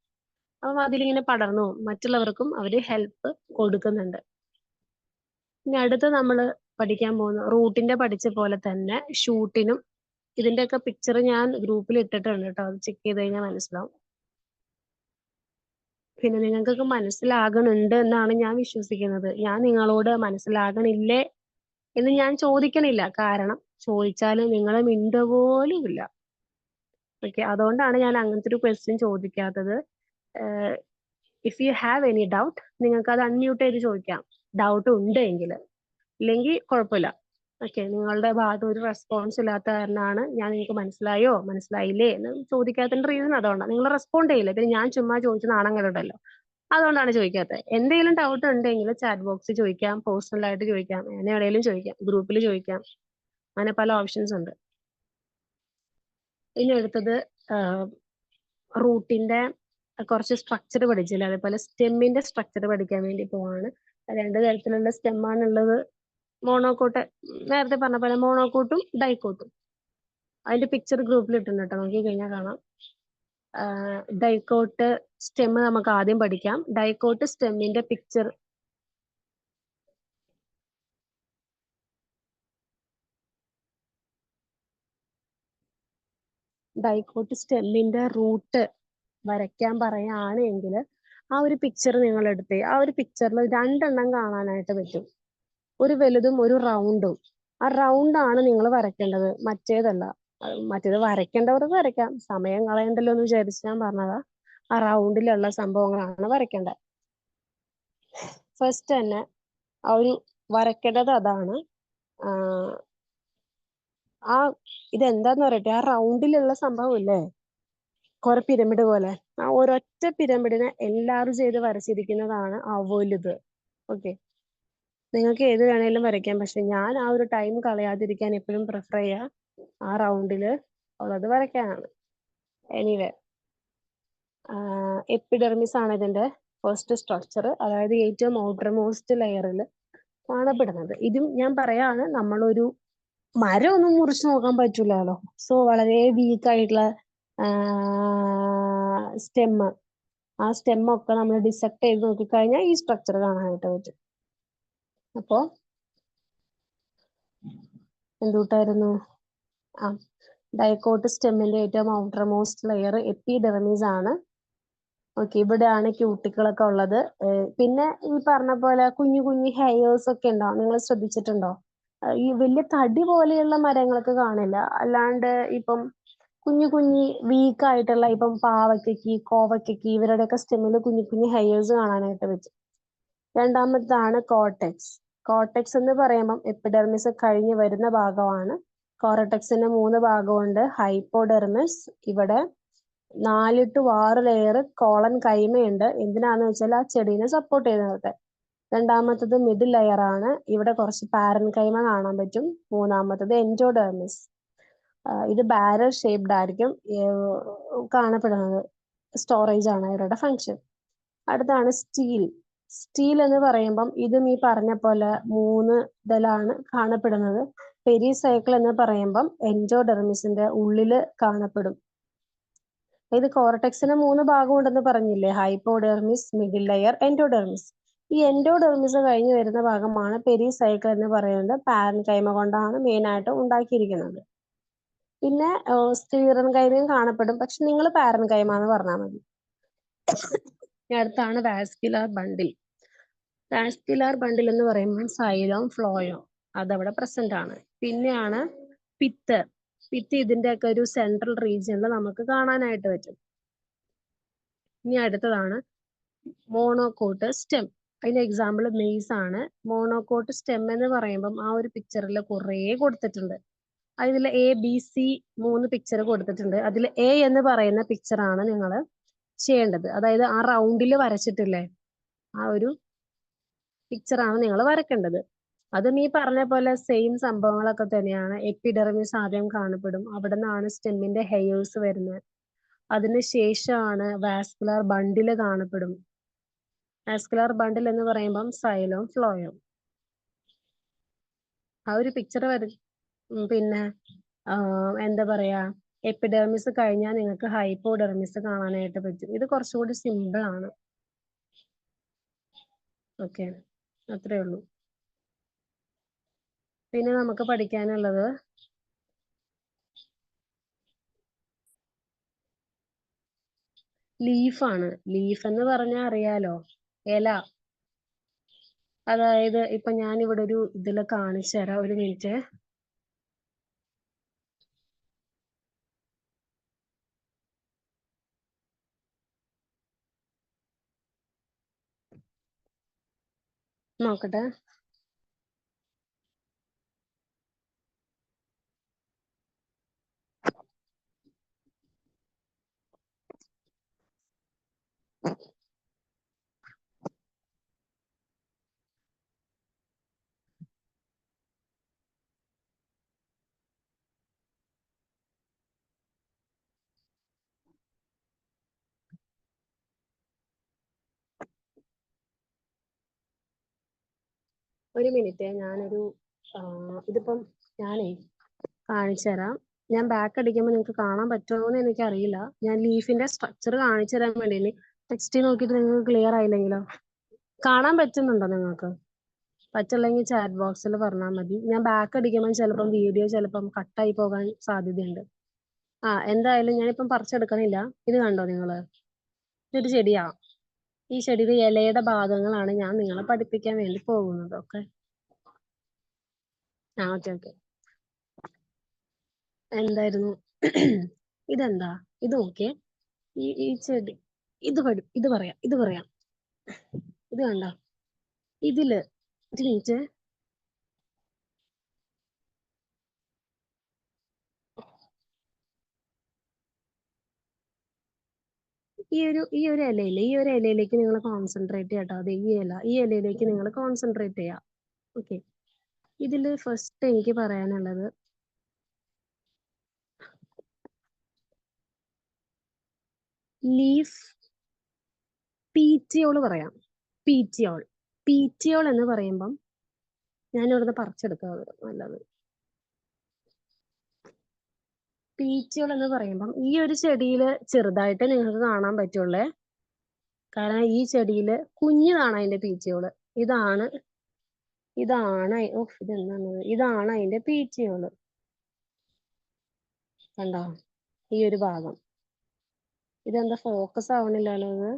അപ്പം അതിലിങ്ങനെ പടർന്നു മറ്റുള്ളവർക്കും അവര് ഹെൽപ്പ് കൊടുക്കുന്നുണ്ട്. ഇനി അടുത്ത് നമ്മൾ പഠിക്കാൻ പോകുന്ന റൂട്ടിന്റെ പഠിച്ച പോലെ തന്നെ ഷൂട്ടിനും ഇതിന്റെയൊക്കെ പിക്ചർ ഞാൻ ഗ്രൂപ്പിൽ ഇട്ടിട്ടുണ്ട് കേട്ടോ. അത് ചെക്ക് ചെയ്ത് കഴിഞ്ഞാൽ മനസ്സിലാവും. പിന്നെ നിങ്ങൾക്കൊക്കെ മനസ്സിലാകണുണ്ട് എന്നാണ് ഞാൻ വിശ്വസിക്കുന്നത്. ഞാൻ നിങ്ങളോട് മനസ്സിലാകണില്ലേ എന്ന് ഞാൻ ചോദിക്കണില്ല. കാരണം ചോദിച്ചാലും നിങ്ങൾ മിണ്ടുക പോലും ഇല്ല. ഓക്കെ, അതുകൊണ്ടാണ് ഞാൻ അങ്ങനത്തെ ഒരു ക്വസ്റ്റ്യൻ ചോദിക്കാത്തത്. If you have any doubt നിങ്ങൾക്ക് അത് അൺമ്യൂട്ട് ചെയ്ത് ചോദിക്കാം, ഡൗട്ട് ഉണ്ട് എങ്കിൽ. ഇല്ലെങ്കിൽ കുഴപ്പമില്ല. ഓക്കെ, നിങ്ങളുടെ ഭാഗത്ത് ഒരു റെസ്പോൺസ് ഇല്ലാത്ത കാരണമാണ് ഞാൻ നിങ്ങൾക്ക് മനസ്സിലായോ മനസ്സിലായില്ലേ എന്ന് ചോദിക്കാത്തതിന്റെ റീസൺ അതുകൊണ്ടാണ്. നിങ്ങൾ റെസ്പോണ്ട് ചെയ്യില്ല, പിന്നെ ഞാൻ ചുമ്മാ ചോദിച്ച നാണങ്ങളുണ്ടല്ലോ, അതുകൊണ്ടാണ് ചോദിക്കാത്തത്. എന്തെങ്കിലും ഡൗട്ട് ഉണ്ടെങ്കിൽ ചാറ്റ് ബോക്സിൽ ചോദിക്കാം, പേഴ്സണൽ ആയിട്ട് ചോദിക്കാം, എവിടെയെങ്കിലും ചോദിക്കാം, ഗ്രൂപ്പിൽ ചോദിക്കാം. അങ്ങനെ പല ഓപ്ഷൻസ് ഉണ്ട്. ഇനി അടുത്തത് റൂട്ടിന്റെ കുറച്ച് സ്ട്രക്ചർ പഠിച്ചില്ല, അതേപോലെ സ്റ്റെമ്മിന്റെ സ്ട്രക്ചർ പഠിക്കാൻ വേണ്ടി പോവാണ്. 2 തരത്തിലുള്ള സ്റ്റെമ്മാണുള്ളത്. മോണോക്കോട്ട്, നേരത്തെ പറഞ്ഞ പോലെ മോണോക്കോട്ടും ഡൈക്കോട്ടും. അതിന്റെ പിക്ചർ ഗ്രൂപ്പിൽ ഇട്ടുണ്ട് കേട്ടോ, നോക്കി കഴിഞ്ഞാൽ കാണാം. ഡൈക്കോട്ട് സ്റ്റെം നമുക്ക് ആദ്യം പഠിക്കാം. ഡൈക്കോട്ട് സ്റ്റെമ്മിന്റെ പിക്ചർ ഡൈക്കോട്ട് സ്റ്റെമ്മിന്റെ റൂട്ട് വരയ്ക്കാൻ പറയുകയാണെങ്കിൽ ആ ഒരു പിക്ചർ നിങ്ങൾ എടുത്തേ. ആ ഒരു പിക്ചറിൽ 2 എണ്ണം കാണാനായിട്ട് പറ്റും, ഒരു വലുതും ഒരു റൗണ്ടും. ആ റൗണ്ട് ആണ് നിങ്ങൾ വരയ്ക്കേണ്ടത്, മറ്റേതല്ല. മറ്റേത് വരയ്ക്കേണ്ടവർക്ക് വരയ്ക്കാം, സമയം കളയണ്ടല്ലോ എന്ന് വിചാരിച്ച് ഞാൻ പറഞ്ഞതാ. ആ റൗണ്ടിലുള്ള സംഭവങ്ങളാണ് വരയ്ക്കേണ്ടത്. ഫസ്റ്റ് തന്നെ ആ ഒരു വരയ്ക്കേണ്ടത് അതാണ്. ആ ഇതെന്താന്ന് പറയട്ടെ, ആ റൗണ്ടിലുള്ള സംഭവം ഇല്ലേ, കുറെ പിരമിഡ് പോലെ, ആ ഒരൊറ്റ പിരമിഡിനെ എല്ലാവരും ചെയ്ത് വരച്ചിരിക്കുന്നതാണ് ആ വലുത്. ഓക്കെ, നിങ്ങൾക്ക് ഏത് വേണേലും വരയ്ക്കാം, പക്ഷെ ഞാൻ ആ ഒരു ടൈം കളയാതിരിക്കാൻ എപ്പോഴും പ്രിഫർ ചെയ്യുക ആ റൗണ്ടിൽ ഉള്ളത് വരയ്ക്കാനാണ്. എനിവേ, എപ്പിഡെർമിസ് ആണ് ഇതിന്റെ ഫസ്റ്റ് സ്ട്രക്ചർ, അതായത് ഏറ്റവും ഔട്ടർ മോസ്റ്റ് ലെയറിൽ കാണപ്പെടുന്നത്. ഇതും ഞാൻ പറയാണ്, നമ്മളൊരു മരം ഒന്നും മുറിച്ച് നോക്കാൻ പറ്റൂലല്ലോ. സോ വളരെ വീക്ക് ആയിട്ടുള്ള സ്റ്റെമ്മ്, ആ സ്റ്റെമ്മൊക്കെ നമ്മൾ ഡിസെക്ട് ചെയ്ത് നോക്കിക്കഴിഞ്ഞാൽ ഈ സ്ട്രക്ചർ കാണാനായിട്ട് പറ്റും. അപ്പോ എന്തുട്ടായിരുന്നു? ഡൈക്കോട്ട് സ്റ്റെമ്മിന്റെ ഏറ്റവും ഔട്ടർ മോസ്റ്റ് ലെയർ എപ്പിഡെർമിസ് ആണ്. ഓക്കെ, ഇവിടെയാണ് ക്യൂട്ടിക്കിളൊക്കെ ഉള്ളത്. പിന്നെ ഈ പറഞ്ഞ പോലെ കുഞ്ഞു കുഞ്ഞു ഹെയേഴ്സ് ഒക്കെ ഉണ്ടാവും, നിങ്ങൾ ശ്രദ്ധിച്ചിട്ടുണ്ടോ? ഈ വലിയ തടി പോലെയുള്ള മരങ്ങൾക്ക് കാണില്ല, അല്ലാണ്ട് ഇപ്പം കുഞ്ഞു കുഞ്ഞി വീക്ക് ആയിട്ടുള്ള ഇപ്പം പാവയ്ക്കയ്ക്ക്, കോവയ്ക്കയ്ക്ക്, ഇവരുടെയൊക്കെ സ്റ്റെമ്മിൽ കുഞ്ഞു കുഞ്ഞു ഹെയേഴ്സ് കാണാനായിട്ട് പറ്റും. രണ്ടാമതാണ് കോർട്ടെക്സ്. കോർട്ടെക്സ് എന്ന് പറയുമ്പം എപ്പിഡെർമിസ് കഴിഞ്ഞ് വരുന്ന ഭാഗമാണ്. കോർട്ടെക്സിന് 3 ഭാഗമുണ്ട്. ഹൈപ്പോഡെർമിസ്, ഇവിടെ 4 to 6 ലെയർ കോളൻ കൈമയുണ്ട്. എന്തിനാന്ന് വെച്ചാൽ ആ ചെടീനെ സപ്പോർട്ട് ചെയ്ത് നിർത്താൻ. രണ്ടാമത്തത് മിഡിൽ ലെയർ ആണ്, ഇവിടെ കുറച്ച് പാരൻ കൈമ കാണാൻ പറ്റും. മൂന്നാമത്തത് എൻഡോഡെർമിസ്, ഇത് ബാരൽ ഷേപ്ഡ് ആയിരിക്കും കാണപ്പെടുന്നത്. സ്റ്റോറേജ് ആണ് ഇവരുടെ ഫങ്ഷൻ. അടുത്താണ് സ്റ്റീൽ. സ്റ്റീൽ എന്ന് പറയുമ്പം ഇതും ഈ പറഞ്ഞ പോലെ 3 ഇതിലാണ് കാണപ്പെടുന്നത്. പെരിസൈക്കിൾ എന്ന് പറയുമ്പം എൻഡോഡെർമിസിന്റെ ഉള്ളില് കാണപ്പെടും. ഇത് കോർട്ടെക്സിന് 3 ഭാഗം ഉണ്ടെന്ന് പറഞ്ഞില്ലേ, ഹൈപ്പോഡെർമിസ്, മിഡിൽ ലെയർ, എൻഡോഡെർമിസ്. ഈ എൻഡോഡെർമിസ് കഴിഞ്ഞ് വരുന്ന ഭാഗമാണ് പെരിസൈക്കിൾ എന്ന് പറയുന്നത്. പാരൻ കൈമ കൊണ്ടാണ് മെയിൻ ആയിട്ട് ഉണ്ടാക്കിയിരിക്കുന്നത്. പിന്നെ സ്ക്ലീറൻ കൈമയും കാണപ്പെടും, പക്ഷെ നിങ്ങൾ പാരൻ കൈമ എന്ന് പറഞ്ഞാൽ മതി. അടുത്താണ് വാസ്കുലാർ ബണ്ടിൽ. വാസ്കുലാർ ബണ്ടിൽ എന്ന് പറയുമ്പോൾ സൈലോം ഫ്ലോയോ അതവിടെ പ്രസന്റ് ആണ്. പിന്നെയാണ് പിത്ത്. പിത്ത് ഇതിന്റെ ഒക്കെ ഒരു സെൻട്രൽ റീജിയനിൽ നമുക്ക് കാണാനായിട്ട് പറ്റും. ഇനി അടുത്തതാണ് മോണോകോട്ട് സ്റ്റെം. അതിന്റെ എക്സാമ്പിൾ മെയ്സ് ആണ്. മോണോകോട്ട് സ്റ്റെം എന്ന് പറയുമ്പം ആ ഒരു പിക്ചറിൽ കുറേ കൊടുത്തിട്ടുണ്ട്. അതിൽ ABC 3 പിക്ചർ കൊടുത്തിട്ടുണ്ട്. അതിൽ A എന്ന് പറയുന്ന പിക്ചറാണ് നിങ്ങൾ ചെയ്യേണ്ടത്. അതായത് ആ റൗണ്ടിൽ വരച്ചിട്ടില്ലേ, ആ ഒരു പിക്ചറാണ് നിങ്ങൾ വരയ്ക്കേണ്ടത്. അതും ഈ പറഞ്ഞ പോലെ സെയിം സംഭവങ്ങളൊക്കെ തന്നെയാണ്. എപ്പിഡെർമിസ് ആദ്യം കാണപ്പെടും, അവിടെ നിന്നാണ് സ്റ്റെമ്മിന്റെ ഹെയേഴ്സ് വരുന്നത്. അതിന് ശേഷമാണ് വാസ്കുലർ ബണ്ടില് കാണപ്പെടും. വാസ്കുലർ ബണ്ടിൽ എന്ന് പറയുമ്പം സൈലോം ഫ്ലോയും. ആ ഒരു പിക്ചർ പിന്നെ എന്താ പറയാ, എപ്പിഡെർമിസ് കഴിഞ്ഞാൽ നിങ്ങൾക്ക് ഹൈപ്പോഡെർമിസ് കാണാനായിട്ട് പറ്റും. ഇത് കുറച്ചുകൂടി സിമ്പിൾ ആണ്. ഓക്കെ, അത്രേ ഉള്ളൂ. പിന്നെ നമുക്ക് പഠിക്കാനുള്ളത് ലീഫാണ്. ലീഫ് എന്ന് പറഞ്ഞാൽ അറിയാലോ, ഇല. അതായത് ഇപ്പൊ ഞാൻ ഇവിടെ ഒരു ഇതില് കാണിച്ചു തരാം, ഒരു മിനിറ്റ്. നോക്കട്ടെ. ഒരു മിനിറ്റ്, ഞാനൊരു ഇതിപ്പം ഞാനേ കാണിച്ചു തരാം. ഞാൻ ബാക്ക് അടിക്കുമ്പോൾ നിങ്ങൾക്ക് കാണാൻ പറ്റുമോ എന്ന് എനിക്കറിയില്ല. ഞാൻ ലീഫിന്റെ സ്ട്രക്ചർ കാണിച്ചു തരാൻ വേണ്ടി. ടെക്സ്റ്റ് നോക്കിയിട്ട് നിങ്ങൾക്ക് ക്ലിയർ ആയില്ലെങ്കിലോ? കാണാൻ പറ്റുന്നുണ്ടോ നിങ്ങൾക്ക്? പറ്റില്ലെങ്കിൽ ചാറ്റ് ബോക്സിൽ പറഞ്ഞാൽ മതി. ഞാൻ ബാക്ക് അടിക്കുമ്പോൾ ചിലപ്പം വീഡിയോ ചിലപ്പം കട്ടായി പോകാൻ സാധ്യതയുണ്ട്. എന്തായാലും ഞാനിപ്പം പറിച്ചെടുക്കണില്ല. ഇത് കണ്ടോ നിങ്ങള്? ഇതൊരു ചെടിയാ. ഈ ചെടിയുടെ ഇലയുടെ ഭാഗങ്ങളാണ് ഞാൻ നിങ്ങളെ പഠിപ്പിക്കാൻ വേണ്ടി പോകുന്നത്. Okay, okay. എന്തായിരുന്നു? ഇതെന്താ? ഇത് നോക്കിയേ. ഈ ചെടി, ഇത് പറയാം. ഇത് കണ്ടോ? ഇതില് ഒരു മിനിറ്റ്. ഈ ഒരു ഇലയിലേക്ക് നിങ്ങൾ കോൺസെൻട്രേറ്റ് ചെയ്യാട്ടോ. അതെ, ഈ ഇലയിലേക്ക് നിങ്ങൾ കോൺസെൻട്രേറ്റ് ചെയ്യാം. ഓക്കെ, ഇതില് ഫസ്റ്റ് എനിക്ക് പറയാനുള്ളത് ലീഫ് പീറ്റിയോൾ പറയാം. പീറ്റിയോൾ എന്ന് പറയുമ്പം ഞാൻ ഇവിടുന്ന് പറിച്ചെടുക്കുക നല്ലത്. പീറ്റിയോൾ എന്ന് പറയുമ്പം ഈ ഒരു ചെടിയില് ചെറുതായിട്ട് നിങ്ങൾക്ക് കാണാൻ പറ്റുള്ളേ. കാരണം ഈ ചെടിയില് കുഞ്ഞിതാണ് അതിന്റെ പീറ്റിയോള്. ഇതാണ് ഇതെന്താണ്? ഇതാണ് അതിന്റെ പീറ്റിയോള്. കണ്ടോ? ഈ ഒരു ഭാഗം. ഇതെന്താ ഫോക്കസ് ആവണില്ലല്ലോ ഇത്?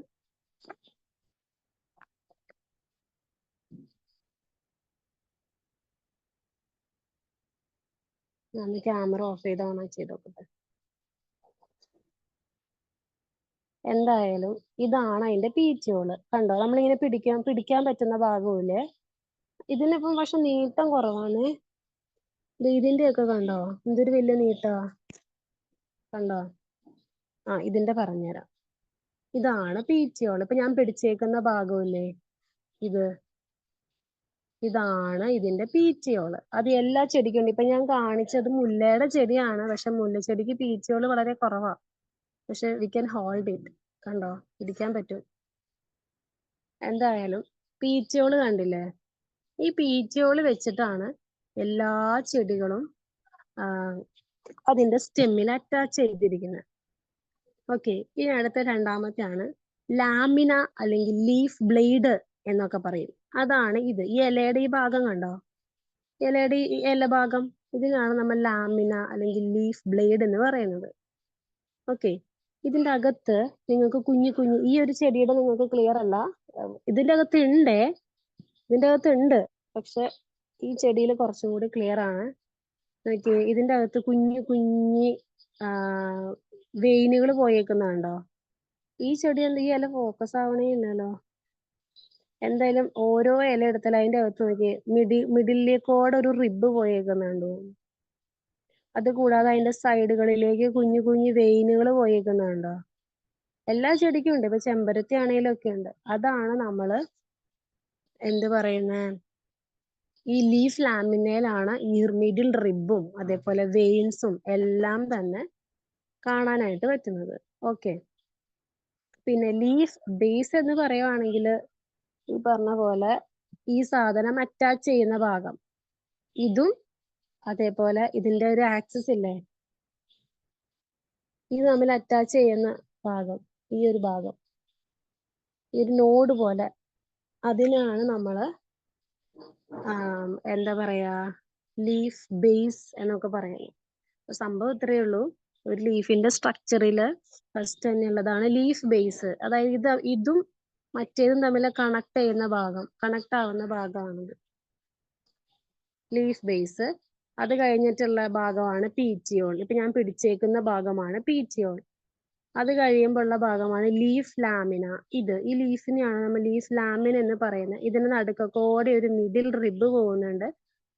ഞാൻ ക്യാമറ ഓഫ് ചെയ്ത് ഓൺ ചെയ്ത് നോക്കട്ടെ. എന്തായാലും ഇതാണ് അതിന്റെ പീറ്റിയോള്. കണ്ടോ? നമ്മളിങ്ങനെ പിടിക്കാൻ പറ്റുന്ന ഭാഗമില്ലേ? ഇതിനിപ്പം പക്ഷെ നീട്ടം കുറവാണ്. ഇതിന്റെ ഒക്കെ കണ്ടോ? എന്തൊരു വലിയ നീട്ടാ. കണ്ടോ? ഇതിന്റെ പറഞ്ഞുതരാം. ഇതാണ് പീറ്റിയോള്. ഇപ്പൊ ഞാൻ പിടിച്ചേക്കുന്ന ഭാഗമില്ലേ, ഇതാണ് ഇതിന്റെ പീറ്റിയോള്. അത് എല്ലാ ചെടിക്കും ഉണ്ട്. ഇപ്പൊ ഞാൻ കാണിച്ചത് മുല്ലയുടെ ചെടിയാണ്. പക്ഷെ മുല്ലച്ചെടിക്ക് പീറ്റിയോള് വളരെ കുറവാ. പക്ഷെ വി ക്യാൻ ഹോൾഡ് ഇറ്റ്. കണ്ടോ? പിടിക്കാൻ പറ്റും. എന്തായാലും പീറ്റിയോള് കണ്ടില്ലേ? ഈ പീറ്റിയോള് വെച്ചിട്ടാണ് എല്ലാ ചെടികളും അതിന്റെ സ്റ്റെമ്മിൽ അറ്റാച്ച് ചെയ്തിരിക്കുന്നത്. ഓക്കെ, ഇനി അടുത്ത രണ്ടാമത്തെയാണ് ലാമിന അല്ലെങ്കിൽ ലീഫ് ബ്ലേഡ് എന്നൊക്കെ പറയും. അതാണ് ഇത്. ഈ ഇലയുടെ ഈ ഭാഗം കണ്ടോ? ഇലയുടെ ഈ ഇല ഭാഗം, ഇതിനാണ് നമ്മൾ ലാമിന അല്ലെങ്കിൽ ലീഫ് ബ്ലേഡ് എന്ന് പറയുന്നത്. ഓക്കെ, ഇതിന്റെ അകത്ത് നിങ്ങൾക്ക് കുഞ്ഞു ഈ ഒരു ചെടിയുടെ നിങ്ങൾക്ക് ക്ലിയർ അല്ല. ഇതിന്റെ അകത്ത് ഉണ്ട്. പക്ഷെ ഈ ചെടിയിൽ കുറച്ചും കൂടി ക്ലിയർ ആണ്. ഇതിന്റെ അകത്ത് കുഞ്ഞി വെയിനുകൾ പോയേക്കുന്നുണ്ടോ? ഈ ചെടി ഈ ഇല ഫോക്കസ് ആവണേ ഇല്ലല്ലോ. എന്തായാലും ഓരോ ഇല എടുത്താലും അതിന്റെ അകത്ത് നോക്കി മിഡിലേക്കോടെ ഒരു റിബ് പോയേക്കുന്നുണ്ടോ? അതുകൂടാതെ അതിന്റെ സൈഡുകളിലേക്ക് കുഞ്ഞു വെയിനുകൾ പോയേക്കുന്നുണ്ടോ? എല്ലാ ചെടിക്കും ഉണ്ട്. ഇപ്പൊ ചെമ്പരത്തി ആണെങ്കിലും ഒക്കെ ഉണ്ട്. അതാണ് നമ്മള് എന്ത് പറയുന്നത്, ഈ ലീഫ് ലാമിനയിലാണ് ഈ മിഡിൽ റിബും അതേപോലെ വെയിൻസും എല്ലാം തന്നെ കാണാനായിട്ട് പറ്റുന്നത്. ഓക്കെ. പിന്നെ ലീഫ് ബേസ് എന്ന് പറയുവാണെങ്കിൽ ഈ പറഞ്ഞ പോലെ ഈ സാധനം അറ്റാച്ച് ചെയ്യുന്ന ഭാഗം ഇതും അതേപോലെ ഇതിന്റെ ഒരു ആക്സിസ് ഇല്ലേ, ഇത് തമ്മിൽ അറ്റാച്ച് ചെയ്യുന്ന ഭാഗം, ഈ ഒരു ഭാഗം, ഈ ഒരു നോഡ് പോലെ, അതിനാണ് നമ്മള് എന്താ പറയാ ലീഫ് ബേസ് എന്നൊക്കെ പറയുന്നത്. സംഭവം ഇത്രയേ ഉള്ളൂ. ഒരു ലീഫിന്റെ സ്ട്രക്ചറില് ഫസ്റ്റ് തന്നെ ഉള്ളതാണ് ലീഫ് ബേസ്. അതായത് ഇതും മറ്റേതും തമ്മിൽ കണക്ട് ചെയ്യുന്ന ഭാഗം, കണക്ട് ആവുന്ന ഭാഗമാണിത് ലീഫ് ബേസ്. അത് കഴിഞ്ഞിട്ടുള്ള ഭാഗമാണ് പീറ്റിയോൾ. ഇപ്പൊ ഞാൻ പിടിച്ചേക്കുന്ന ഭാഗമാണ് പീറ്റിയോൾ. അത് കഴിയുമ്പോഴുള്ള ഭാഗമാണ് ലീഫ് ലാമിന. ഈ ലീഫിനെയാണ് നമ്മൾ ലീഫ് ലാമിന എന്ന് പറയുന്നത്. ഇതിന് നടുക്കോടെ ഒരു മിഡിൽ റിബ് പോകുന്നുണ്ട്.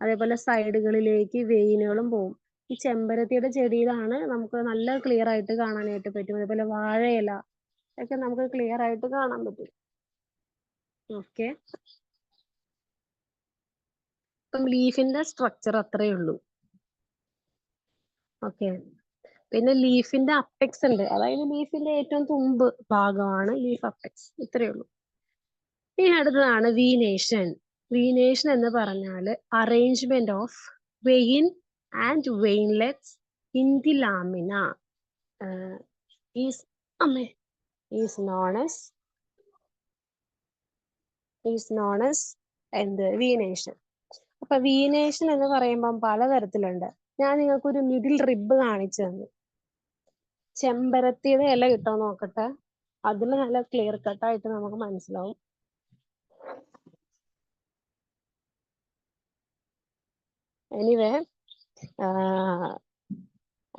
അതേപോലെ സൈഡുകളിലേക്ക് വെയിനുകളും പോകും. ഈ ചെമ്പരത്തിയുടെ ചെടിയിലാണ് നമുക്ക് നല്ല ക്ലിയർ ആയിട്ട് കാണാനായിട്ട് പറ്റും. അതേപോലെ വാഴയില ഒക്കെ നമുക്ക് ക്ലിയർ ആയിട്ട് കാണാൻ പറ്റും. ഓക്കെ. ഇപ്പം ലീഫിന്റെ സ്ട്രക്ചർ അത്രയേ ഉള്ളൂ. ഓക്കെ. പിന്നെ ലീഫിന്റെ അപ്പെക്സ് ഉണ്ട്, അതായത് ലീഫിന്റെ ഏറ്റവും തുമ്പ് ഭാഗമാണ് ലീഫ് അപ്പെക്സ്. ഇത്രയേ ഉള്ളൂ. ഇനി അടുത്തതാണ് വീനേഷൻ. വീനേഷൻ എന്ന് പറഞ്ഞാൽ arrangement of vein and veinlets in the lamina is known as എന്ത് വീനേഷൻ. അപ്പൊ വീനേഷൻ എന്ന് പറയുമ്പം പലതരത്തിലുണ്ട്. ഞാൻ നിങ്ങൾക്ക് ഒരു മിഡിൽ റിബ് കാണിച്ചു തന്നു. ചെമ്പരത്തിയുടെ ഇല കിട്ടോ നോക്കട്ടെ, അതിൽ നല്ല ക്ലിയർ കട്ടായിട്ട് നമുക്ക് മനസ്സിലാവും. എനിവേ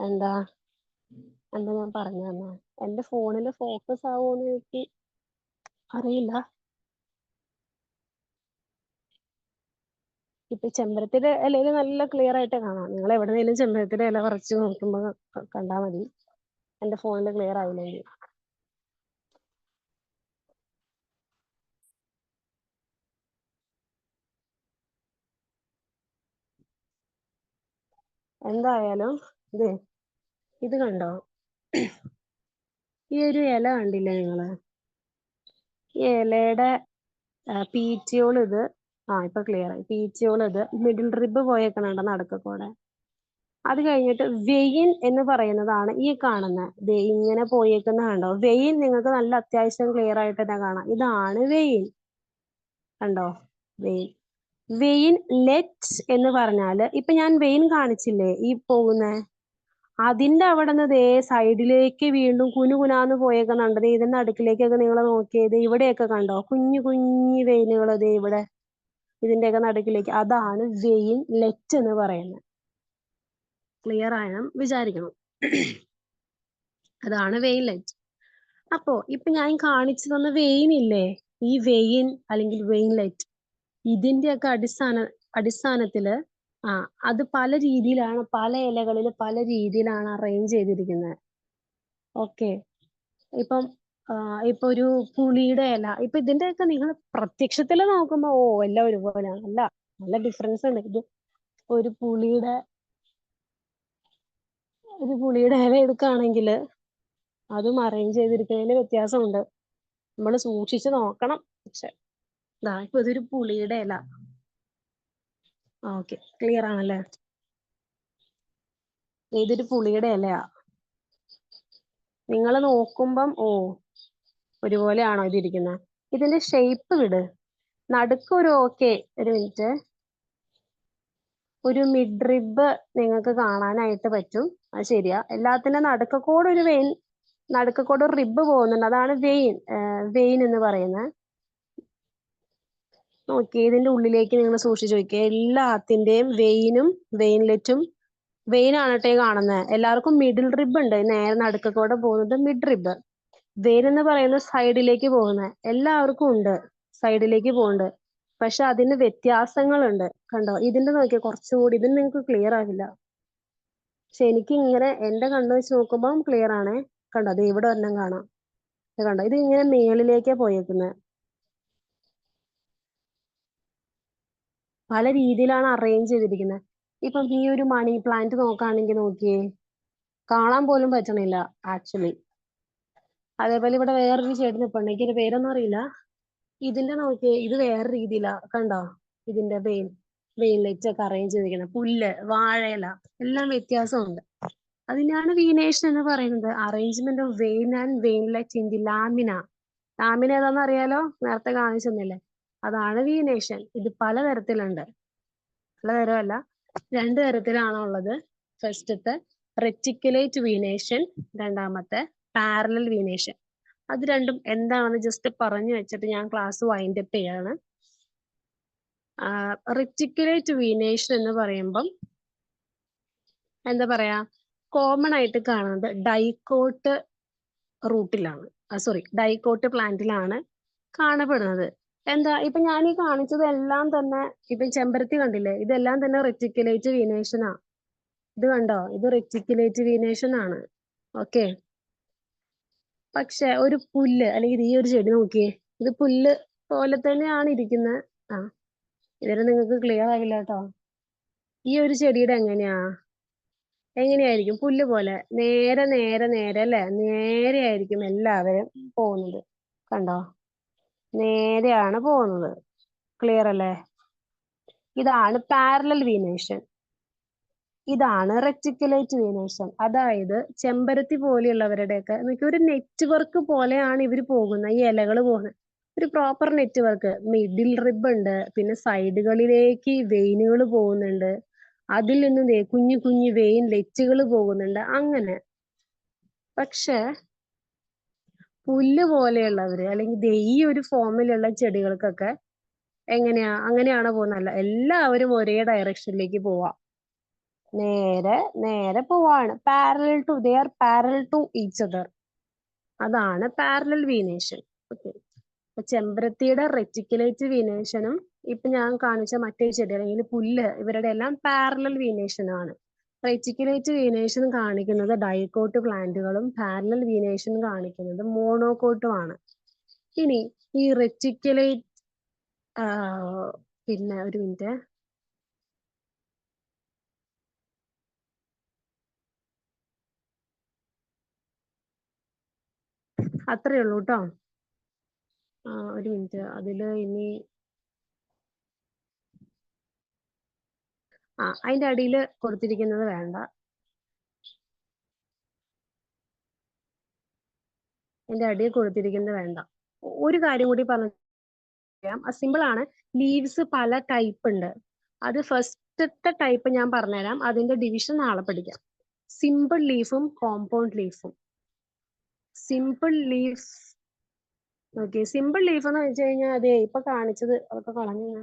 എന്താ ഞാൻ പറഞ്ഞു തന്നെ, എന്റെ ഫോണിൽ ഫോക്കസ് ആവുമെന്ന് എനിക്ക് അറിയില്ല. ഇപ്പൊ ചെമ്പരത്തിയുടെ ഇലയിൽ നല്ല ക്ലിയർ ആയിട്ട് കാണാം. നിങ്ങൾ എവിടെയെങ്കിലും ചെമ്പരത്തിയുടെ ഇല പറിച്ച് നോക്കുമ്പോ കണ്ടാൽ മതി, എന്റെ ഫോണിൽ ക്ലിയർ ആവില്ലെങ്കിൽ. എന്തായാലും ഇത് കണ്ടോ, ഈ ഒരു ഇല കണ്ടില്ലേ നിങ്ങള്? ഈ ഇലയുടെ പീറ്റിയോൾ ഇത് ഇപ്പൊ ക്ലിയർ ആയി. പീറ്റിയോൾ ഇത് മിഡിൽ റിബ് പോയേക്കണുണ്ട് നടുക്കക്കൂടെ. അത് കഴിഞ്ഞിട്ട് വെയിൻ എന്ന് പറയുന്നതാണ് ഈ കാണുന്നത്. ഇങ്ങനെ പോയേക്കുന്ന കണ്ടോ? വെയിൻ നിങ്ങൾക്ക് നല്ല അത്യാവശ്യം ക്ലിയർ ആയിട്ട് തന്നെ കാണാം. ഇതാണ് വെയിൻ. കണ്ടോ? വെയിൻ ലെറ്റ് എന്ന് പറഞ്ഞാല് ഇപ്പൊ ഞാൻ വെയിൻ കാണിച്ചില്ലേ ഈ പോകുന്ന, അതിന്റെ അവിടെ നിന്ന് ദേ സൈഡിലേക്ക് വീണ്ടും കുനുകുനാന്ന് പോയേക്കുന്നുണ്ട്. ഇതിന്റെ നടുക്കിലേക്കൊക്കെ നിങ്ങൾ നോക്കിയത് ഇവിടെയൊക്കെ കണ്ടോ കുഞ്ഞു കുഞ്ഞു വെയിനുകൾ ദേ ഇവിടെ ഇതിന്റെയൊക്കെ നടുക്കിലേക്ക്. അതാണ് വെയിൻ ലെറ്റ് എന്ന് പറയുന്നത്. ക്ലിയർ ആയെന്ന് വിചാരിക്കണം. അതാണ് വെയിൻ ലെറ്റ്. അപ്പോ ഇപ്പൊ ഞാൻ കാണിച്ചു തന്ന വെയിൻ ഇല്ലേ, ഈ വെയിൻ അല്ലെങ്കിൽ വെയിൻ ലെറ്റ്, ഇതിന്റെയൊക്കെ അടിസ്ഥാനത്തില് അത് പല രീതിയിലാണ്, പല ഇലകളിൽ പല രീതിയിലാണ് അറേഞ്ച് ചെയ്തിരിക്കുന്നത്. ഓക്കെ. ഇപ്പം ഇപ്പൊ ഒരു പുളിയുടെ ഇല, ഇപ്പൊ ഇതിന്റെയൊക്കെ നിങ്ങൾ പ്രത്യക്ഷത്തിൽ നോക്കുമ്പോ എല്ലാം ഒരുപോലെയാണ്. അല്ല, നല്ല ഡിഫറൻസ് ഉണ്ട്. ഇത് ഒരു പുളിയുടെ ഇല എടുക്കുകയാണെങ്കിൽ അതും അറേഞ്ച് ചെയ്തിരിക്കുന്നതിന് വ്യത്യാസമുണ്ട്. നമ്മൾ സൂക്ഷിച്ച് നോക്കണം. പക്ഷെ ഇപ്പൊ ഇതൊരു പുളിയുടെ ഇല. ഓക്കെ, ക്ലിയർ ആണല്ലേ? ഇതൊരു പുളിയുടെ ഇലയാ. നിങ്ങൾ നോക്കുമ്പം ഒരുപോലെയാണോ ഇതിരിക്കുന്നത്? ഇതിന്റെ ഷേപ്പ് വിട്. നടുക്ക് ഒരു ഒരു മിനിറ്റ്, ഒരു മിഡ് റിബ് നിങ്ങൾക്ക് കാണാനായിട്ട് പറ്റും. അത് ശരിയാ. എല്ലാത്തിന്റെ നടുക്കക്കൂടെ ഒരു ഒരു റിബ് പോകുന്നുണ്ട്. അതാണ് വെയിൻ എന്ന് പറയുന്നത്. നോക്കിയേ, ഇതിന്റെ ഉള്ളിലേക്ക് നിങ്ങൾ സൂക്ഷിച്ചു നോക്കിയേ. എല്ലാത്തിന്റെയും വെയിൻലെറ്റും വെയിനാണ് കേട്ടോ കാണുന്നത്. എല്ലാവർക്കും മിഡിൽ റിബ് ഉണ്ട്. നേരെ നടുക്കക്കൂടെ പോകുന്നത് മിഡ് റിബ്. വെയിൻ എന്ന് പറയുന്നത് സൈഡിലേക്ക് പോകുന്നത് എല്ലാവർക്കും ഉണ്ട്, സൈഡിലേക്ക് പോകുന്നുണ്ട്. പക്ഷെ അതിന് വ്യത്യാസങ്ങളുണ്ട്. കണ്ടോ? ഇതിന്റെ നോക്കിയാൽ കുറച്ചുകൂടി, ഇതിന് നിങ്ങൾക്ക് ക്ലിയർ ആവില്ല. പക്ഷെ എനിക്ക് ഇങ്ങനെ എന്റെ കണ്ണ് വെച്ച് നോക്കുമ്പോൾ ക്ലിയർ ആണേ. കണ്ടോ? അത് ഇവിടെ ഒരെണ്ണം കാണാം. കണ്ടോ? ഇത് ഇങ്ങനെ മേളിലേക്കാ പോയേക്കുന്നത്. പല രീതിയിലാണ് അറേഞ്ച് ചെയ്തിരിക്കുന്നത്. ഇപ്പം ഈ ഒരു മണി പ്ലാന്റ് നോക്കുകയാണെങ്കിൽ നോക്കിയേ, കാണാൻ പോലും പറ്റണില്ല ആക്ച്വലി. അതേപോലെ ഇവിടെ വേറൊരു ചെടി നിൽപ്പുണ്ട്, എനിക്കൊരു പേരൊന്നും അറിയില്ല. ഇതിന്റെ നോക്കിയേ, ഇത് വേറെ രീതിയിലാ, കണ്ടോ? ഇതിന്റെ വെയിൻലെറ്റ് ഒക്കെ അറേഞ്ച് ചെയ്തിരിക്കുന്നത്, പുല്ല്, വാഴയില എല്ലാം വ്യത്യാസമുണ്ട്. അതിനാണ് വീനേഷൻ എന്ന് പറയുന്നത്. Arrangement of vein and veinlet in the lamina. Lamina ഏതാണെന്ന് അറിയാലോ, നേരത്തെ കാണിച്ചൊന്നില്ലേ, അതാണ് വീനേഷൻ. ഇത് പലതരത്തിലുണ്ട്, പലതരമല്ല, 2 തരത്തിലാണ് ഉള്ളത്. ഫസ്റ്റത്തെ റെറ്റിക്കുലേറ്റ് വീനേഷൻ, രണ്ടാമത്തെ പാരലൽ വീനേഷൻ. അത് രണ്ടും എന്താണെന്ന് ജസ്റ്റ് പറഞ്ഞു വെച്ചിട്ട് ഞാൻ ക്ലാസ് വൈൻഡ് അപ്പ് ചെയ്യാണ്. റെറ്റിക്കുലേറ്റ് വീനേഷൻ എന്ന് പറയുമ്പം എന്താ പറയാ, കോമൺ ആയിട്ട് കാണുന്നത് ഡൈക്കോട്ട് റൂട്ടിലാണ്, ഡൈക്കോട്ട് പ്ലാന്റിലാണ് കാണപ്പെടുന്നത്. എന്താ ഇപ്പൊ ഞാൻ ഈ കാണിച്ചത് എല്ലാം തന്നെ, ഇപ്പൊ ചെമ്പരത്തി കണ്ടില്ലേ, ഇതെല്ലാം തന്നെ റെറ്റിക്കുലേറ്റ് വീനേഷനാ. ഇത് കണ്ടോ, ഇത് റെറ്റിക്കുലേറ്റ് വീനേഷൻ ആണ്. ഓക്കെ. പക്ഷെ ഒരു പുല്ല് അല്ലെങ്കിൽ ഈ ഒരു ചെടി നോക്കിയേ, ഇത് പുല്ല് പോലെ തന്നെയാണ് ഇരിക്കുന്നത്. ഇതുവരെ നിങ്ങൾക്ക് ക്ലിയർ ആവില്ല കേട്ടോ. ഈ ഒരു ചെടിയുടെ എങ്ങനെയായിരിക്കും? പുല്ല് പോലെ നേരെ നേരെ നേരെ അല്ലെ, നേരെ ആയിരിക്കും എല്ലാവരും പോകുന്നത്. കണ്ടോ, നേരെയാണ് പോകുന്നത്. ക്ലിയർ അല്ലേ? ഇതാണ് പാരലൽ വീനേഷൻ, ഇതാണ് റെറ്റിക്കുലേറ്റ് വീനേഷൻ. അതായത് ചെമ്പരത്തി പോലെയുള്ളവരുടെയൊക്കെ ഒരു നെറ്റ്വർക്ക് പോലെയാണ് ഇവർ പോകുന്നത്, ഈ ഇലകൾ പോകുന്നത്. ഒരു പ്രോപ്പർ നെറ്റ്വർക്ക്, മിഡിൽ റിബ് ഉണ്ട്, പിന്നെ സൈഡുകളിലേക്ക് വെയിനുകൾ പോകുന്നുണ്ട്, അതിൽ നിന്നും കുഞ്ഞു കുഞ്ഞു വെയിൻ ലെറ്റുകൾ പോകുന്നുണ്ട്, അങ്ങനെ. പക്ഷെ പുല്ല് പോലെയുള്ളവര് അല്ലെങ്കിൽ ഈ ഒരു ഫോമിലുള്ള ചെടികൾക്കൊക്കെ അങ്ങനെയാണോ പോകുന്നതല്ല, എല്ലാവരും ഒരേ ഡയറക്ഷനിലേക്ക് പോവാ, നേരെ നേരെ പോവാണ്. they are parallel to each other. അതാണ് പാരലൽ വീനേഷൻ. ഓക്കെ. അപ്പൊ ചെമ്പരത്തിയുടെ റെറ്റിക്കുലേറ്റ് വീനേഷനും ഇപ്പൊ ഞാൻ കാണിച്ച മറ്റേ ചെടി അല്ലെങ്കിൽ പുല്ല്, ഇവരുടെ എല്ലാം പാരലൽ വീനേഷൻ ആണ്. റെറ്റിക്കുലേറ്റ് വീനേഷൻ കാണിക്കുന്നത് ഡൈക്കോട്ട് പ്ലാന്റുകളും പാരലൽ വീനേഷൻ കാണിക്കുന്നത് മോണോകോട്ടുമാണ്. ഇനി ഈ റെറ്റിക്കുലേറ്റ് പിന്നെ ഒരു മിനിറ്റ്, അത്രയേ ഉള്ളൂ കേട്ടോ. ഒരു മിനിറ്റ്, അതില് ഇനി അതിന്റെ അടിയിൽ കൊടുത്തിരിക്കുന്നത് വേണ്ട, അതിന്റെ അടിയിൽ കൊടുത്തിരിക്കുന്നത് വേണ്ട. ഒരു കാര്യം കൂടി പറഞ്ഞു, സിമ്പിൾ ആണ്. ലീവ്സ് പല ടൈപ്പ് ഉണ്ട്. അത് ഫസ്റ്റത്തെ ടൈപ്പ് ഞാൻ പറഞ്ഞുതരാം, അതിന്റെ ഡിവിഷൻ നാളെ പഠിക്കാം. സിമ്പിൾ ലീഫും കോമ്പൗണ്ട് ലീഫും. Simple leaf, okay. Simple leaf എന്ന് വെച്ച് കഴിഞ്ഞാൽ അതെ ഇപ്പൊ കാണിച്ചത് അതൊക്കെ കളഞ്ഞു.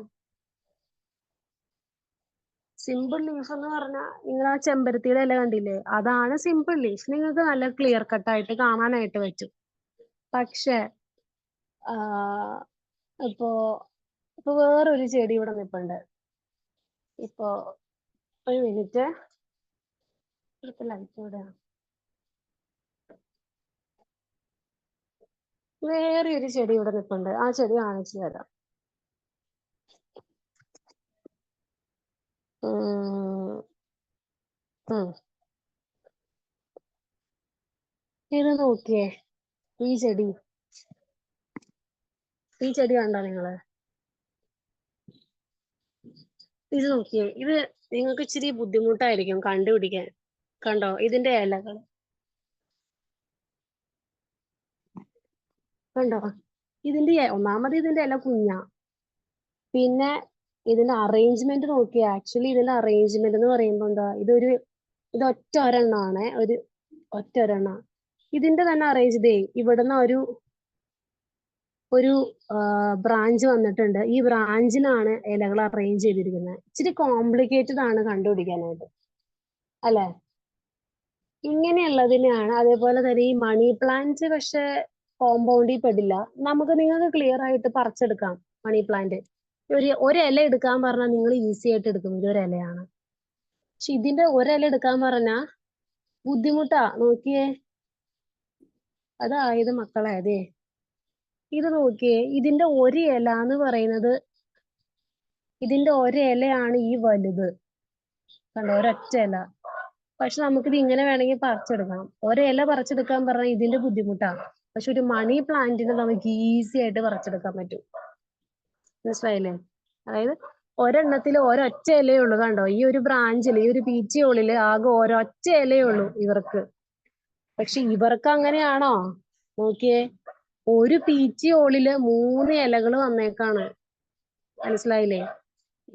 സിമ്പിൾ ലീഫ് എന്ന് പറഞ്ഞാൽ നിങ്ങൾ ആ ചെമ്പരത്തിയുടെ ഇല കണ്ടില്ലേ, അതാണ് സിമ്പിൾ ലീഫ്. നിങ്ങൾക്ക് നല്ല ക്ലിയർ കട്ടായിട്ട് കാണാനായിട്ട് പറ്റും. പക്ഷെ ഇപ്പോ വേറൊരു ചെടി ഇവിടെ നിൽപ്പുണ്ട്. ഇപ്പോ ഒരു മിനിറ്റ്, ലൈറ്റ് ഇവിടെ, വേറെ ഒരു ചെടി ഇവിടെ നിൽപ്പുണ്ട്, ആ ചെടി കാണിച്ചു തരാം. ഇത് നോക്കിയേ, ഈ ചെടി കണ്ടോ നിങ്ങള്? ഇത് നോക്കിയേ, ഇത് നിങ്ങൾക്ക് ഇച്ചിരി ബുദ്ധിമുട്ടായിരിക്കും കണ്ടുപിടിക്കാൻ. കണ്ടോ ഇതിന്റെ ഇലകൾ, കണ്ടോ? ഒന്നാമത് ഇതിന്റെ ഇല കുഞ്ഞാ. പിന്നെ ഇതിന്റെ അറേഞ്ച്മെന്റ് നോക്കിയാ, ആക്ച്വലി ഇതിന്റെ അറേഞ്ച്മെന്റ് എന്ന് പറയുമ്പോ എന്താ, ഇത് ഒറ്റ ഒരെണ്ണാണ്, ഒറ്റ ഒരെണ്ണം. ഇതിന്റെ തന്നെ അറേഞ്ച് ചെയ്തേ, ഇവിടുന്ന് ഒരു ബ്രാഞ്ച് വന്നിട്ടുണ്ട്, ഈ ബ്രാഞ്ചിലാണ് ഇലകൾ അറേഞ്ച് ചെയ്തിരിക്കുന്നത്. ഇച്ചിരി കോംപ്ലിക്കേറ്റഡ് ആണ് കണ്ടുപിടിക്കാനായിട്ട്, അല്ലെ? ഇങ്ങനെയുള്ളതിനെയാണ്. അതേപോലെ തന്നെ ഈ മണി പ്ലാന്റ് പക്ഷെ കോമ്പൗണ്ടിൽ പെടില്ല. നിങ്ങൾക്ക് ക്ലിയർ ആയിട്ട് പറിച്ചെടുക്കാം മണി പ്ലാന്റ്. ഒരു ഇല എടുക്കാൻ പറഞ്ഞാൽ നിങ്ങൾ ഈസി ആയിട്ട് എടുക്കും, ഇതൊരു ഇലയാണ്. പക്ഷെ ഇതിന്റെ ഒരില എടുക്കാൻ പറഞ്ഞാ ബുദ്ധിമുട്ടാ. നോക്കിയേ, അതായത് മക്കളെ, അതെ ഇത് നോക്കിയേ, ഇതിന്റെ ഒരു ഇല എന്ന് പറയുന്നത്, ഇതിന്റെ ഒരു ഇലയാണ് ഈ വലുത്, കണ്ടോ, ഒരൊറ്റ ഇല. പക്ഷെ നമുക്കിത് ഇങ്ങനെ വേണമെങ്കിൽ പറിച്ചെടുക്കാം. ഒരില പറിച്ചെടുക്കാൻ പറഞ്ഞാൽ ഇതിന്റെ ബുദ്ധിമുട്ടാണ്. പക്ഷെ ഒരു മണി പ്ലാന്റിന് നമുക്ക് ഈസി ആയിട്ട് പറിച്ചെടുക്കാൻ പറ്റും. മനസ്സിലായില്ലേ? അതായത് ഒരെണ്ണത്തിൽ ഒരൊറ്റ ഇലയേ ഉള്ളൂ. കണ്ടോ, ഈ ഒരു ബ്രാഞ്ചിൽ, ഈ ഒരു പീച്ചിയോളില് ആകെ ഒരൊറ്റ ഇലയേ ഉള്ളൂ ഇവർക്ക്. പക്ഷെ ഇവർക്ക് അങ്ങനെയാണോ? നോക്കിയേ, ഒരു പീച്ചിയോളില് 3 ഇലകൾ വന്നേക്കാണ്. മനസ്സിലായില്ലേ?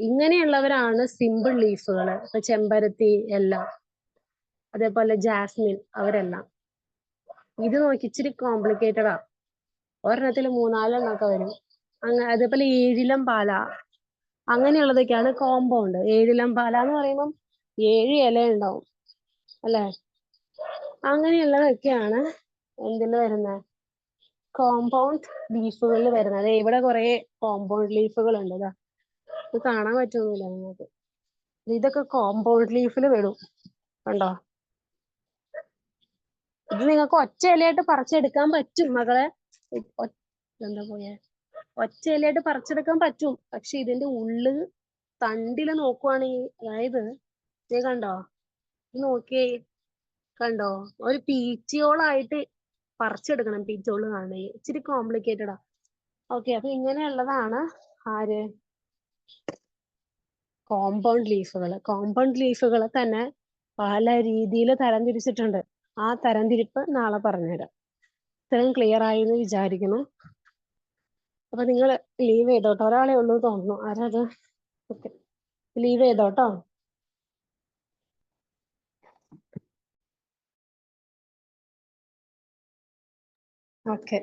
ഇങ്ങനെയുള്ളവരാണ് സിമ്പിൾ ലീഫുകൾ. ഇപ്പൊ ചെമ്പരത്തി എല്ലാം, അതേപോലെ ജാസ്മിൻ, അവരെല്ലാം. ഇത് നോക്കി ഇച്ചിരി കോംപ്ലിക്കേറ്റഡാ. ഒരെണ്ണത്തിൽ 3-4 എണ്ണമൊക്കെ വരും. അതേപോലെ ഏഴിലം പാല, അങ്ങനെയുള്ളതൊക്കെയാണ് കോമ്പൗണ്ട്. ഏഴിലം പാല എന്ന് പറയുമ്പം 7 ഇല ഉണ്ടാവും അല്ലെ? അങ്ങനെയുള്ളതൊക്കെയാണ് എന്തിൽ വരുന്നത്? കോമ്പൗണ്ട് ലീഫുകളിൽ വരുന്നത്. ഇവിടെ കുറെ കോമ്പൗണ്ട് ലീഫുകൾ ഉണ്ട്. ഇത് കാണാൻ പറ്റുന്നില്ല നിങ്ങൾക്ക്. ഇതൊക്കെ കോമ്പൗണ്ട് ലീഫിൽ വരും. കണ്ടോ? ഇത് നിങ്ങൾക്ക് ഒറ്റ ഇലയായിട്ട് പറിച്ചെടുക്കാൻ പറ്റും മകളെ. എന്താ പോയേ? ഒറ്റ ഇലയായിട്ട് പറിച്ചെടുക്കാൻ പറ്റും. പക്ഷെ ഇതിന്റെ ഉള്ള് തണ്ടില് നോക്കുവാണെങ്കിൽ, അതായത് ഇത് കണ്ടോ, ഇത് നോക്കിയേ, കണ്ടോ, ഒരു പീച്ചിയോളായിട്ട് പറിച്ചെടുക്കണം. പീച്ചോള് കാണണമെങ്കിൽ ഇച്ചിരി കോംപ്ലിക്കേറ്റഡാ. ഓക്കെ, അപ്പൊ ഇങ്ങനെയുള്ളതാണ് ആര്? കോമ്പൗണ്ട് ലീഫുകൾ. കോമ്പൗണ്ട് ലീഫുകളെ തന്നെ പല രീതിയിൽ തരംതിരിച്ചിട്ടുണ്ട്. ആ തരംതിരിപ്പ് നാളെ പറഞ്ഞുതരാം. ഇത്രയും ക്ലിയർ ആയി എന്ന് വിചാരിക്കുന്നു. അപ്പൊ നിങ്ങൾ ലീവ് ചെയ്തോട്ടോ. ഒരാളെ ഉള്ളൂ തോന്നുന്നു. ആരത്? ഓക്കെ, ലീവ് ചെയ്തോട്ടോ. ഓക്കെ.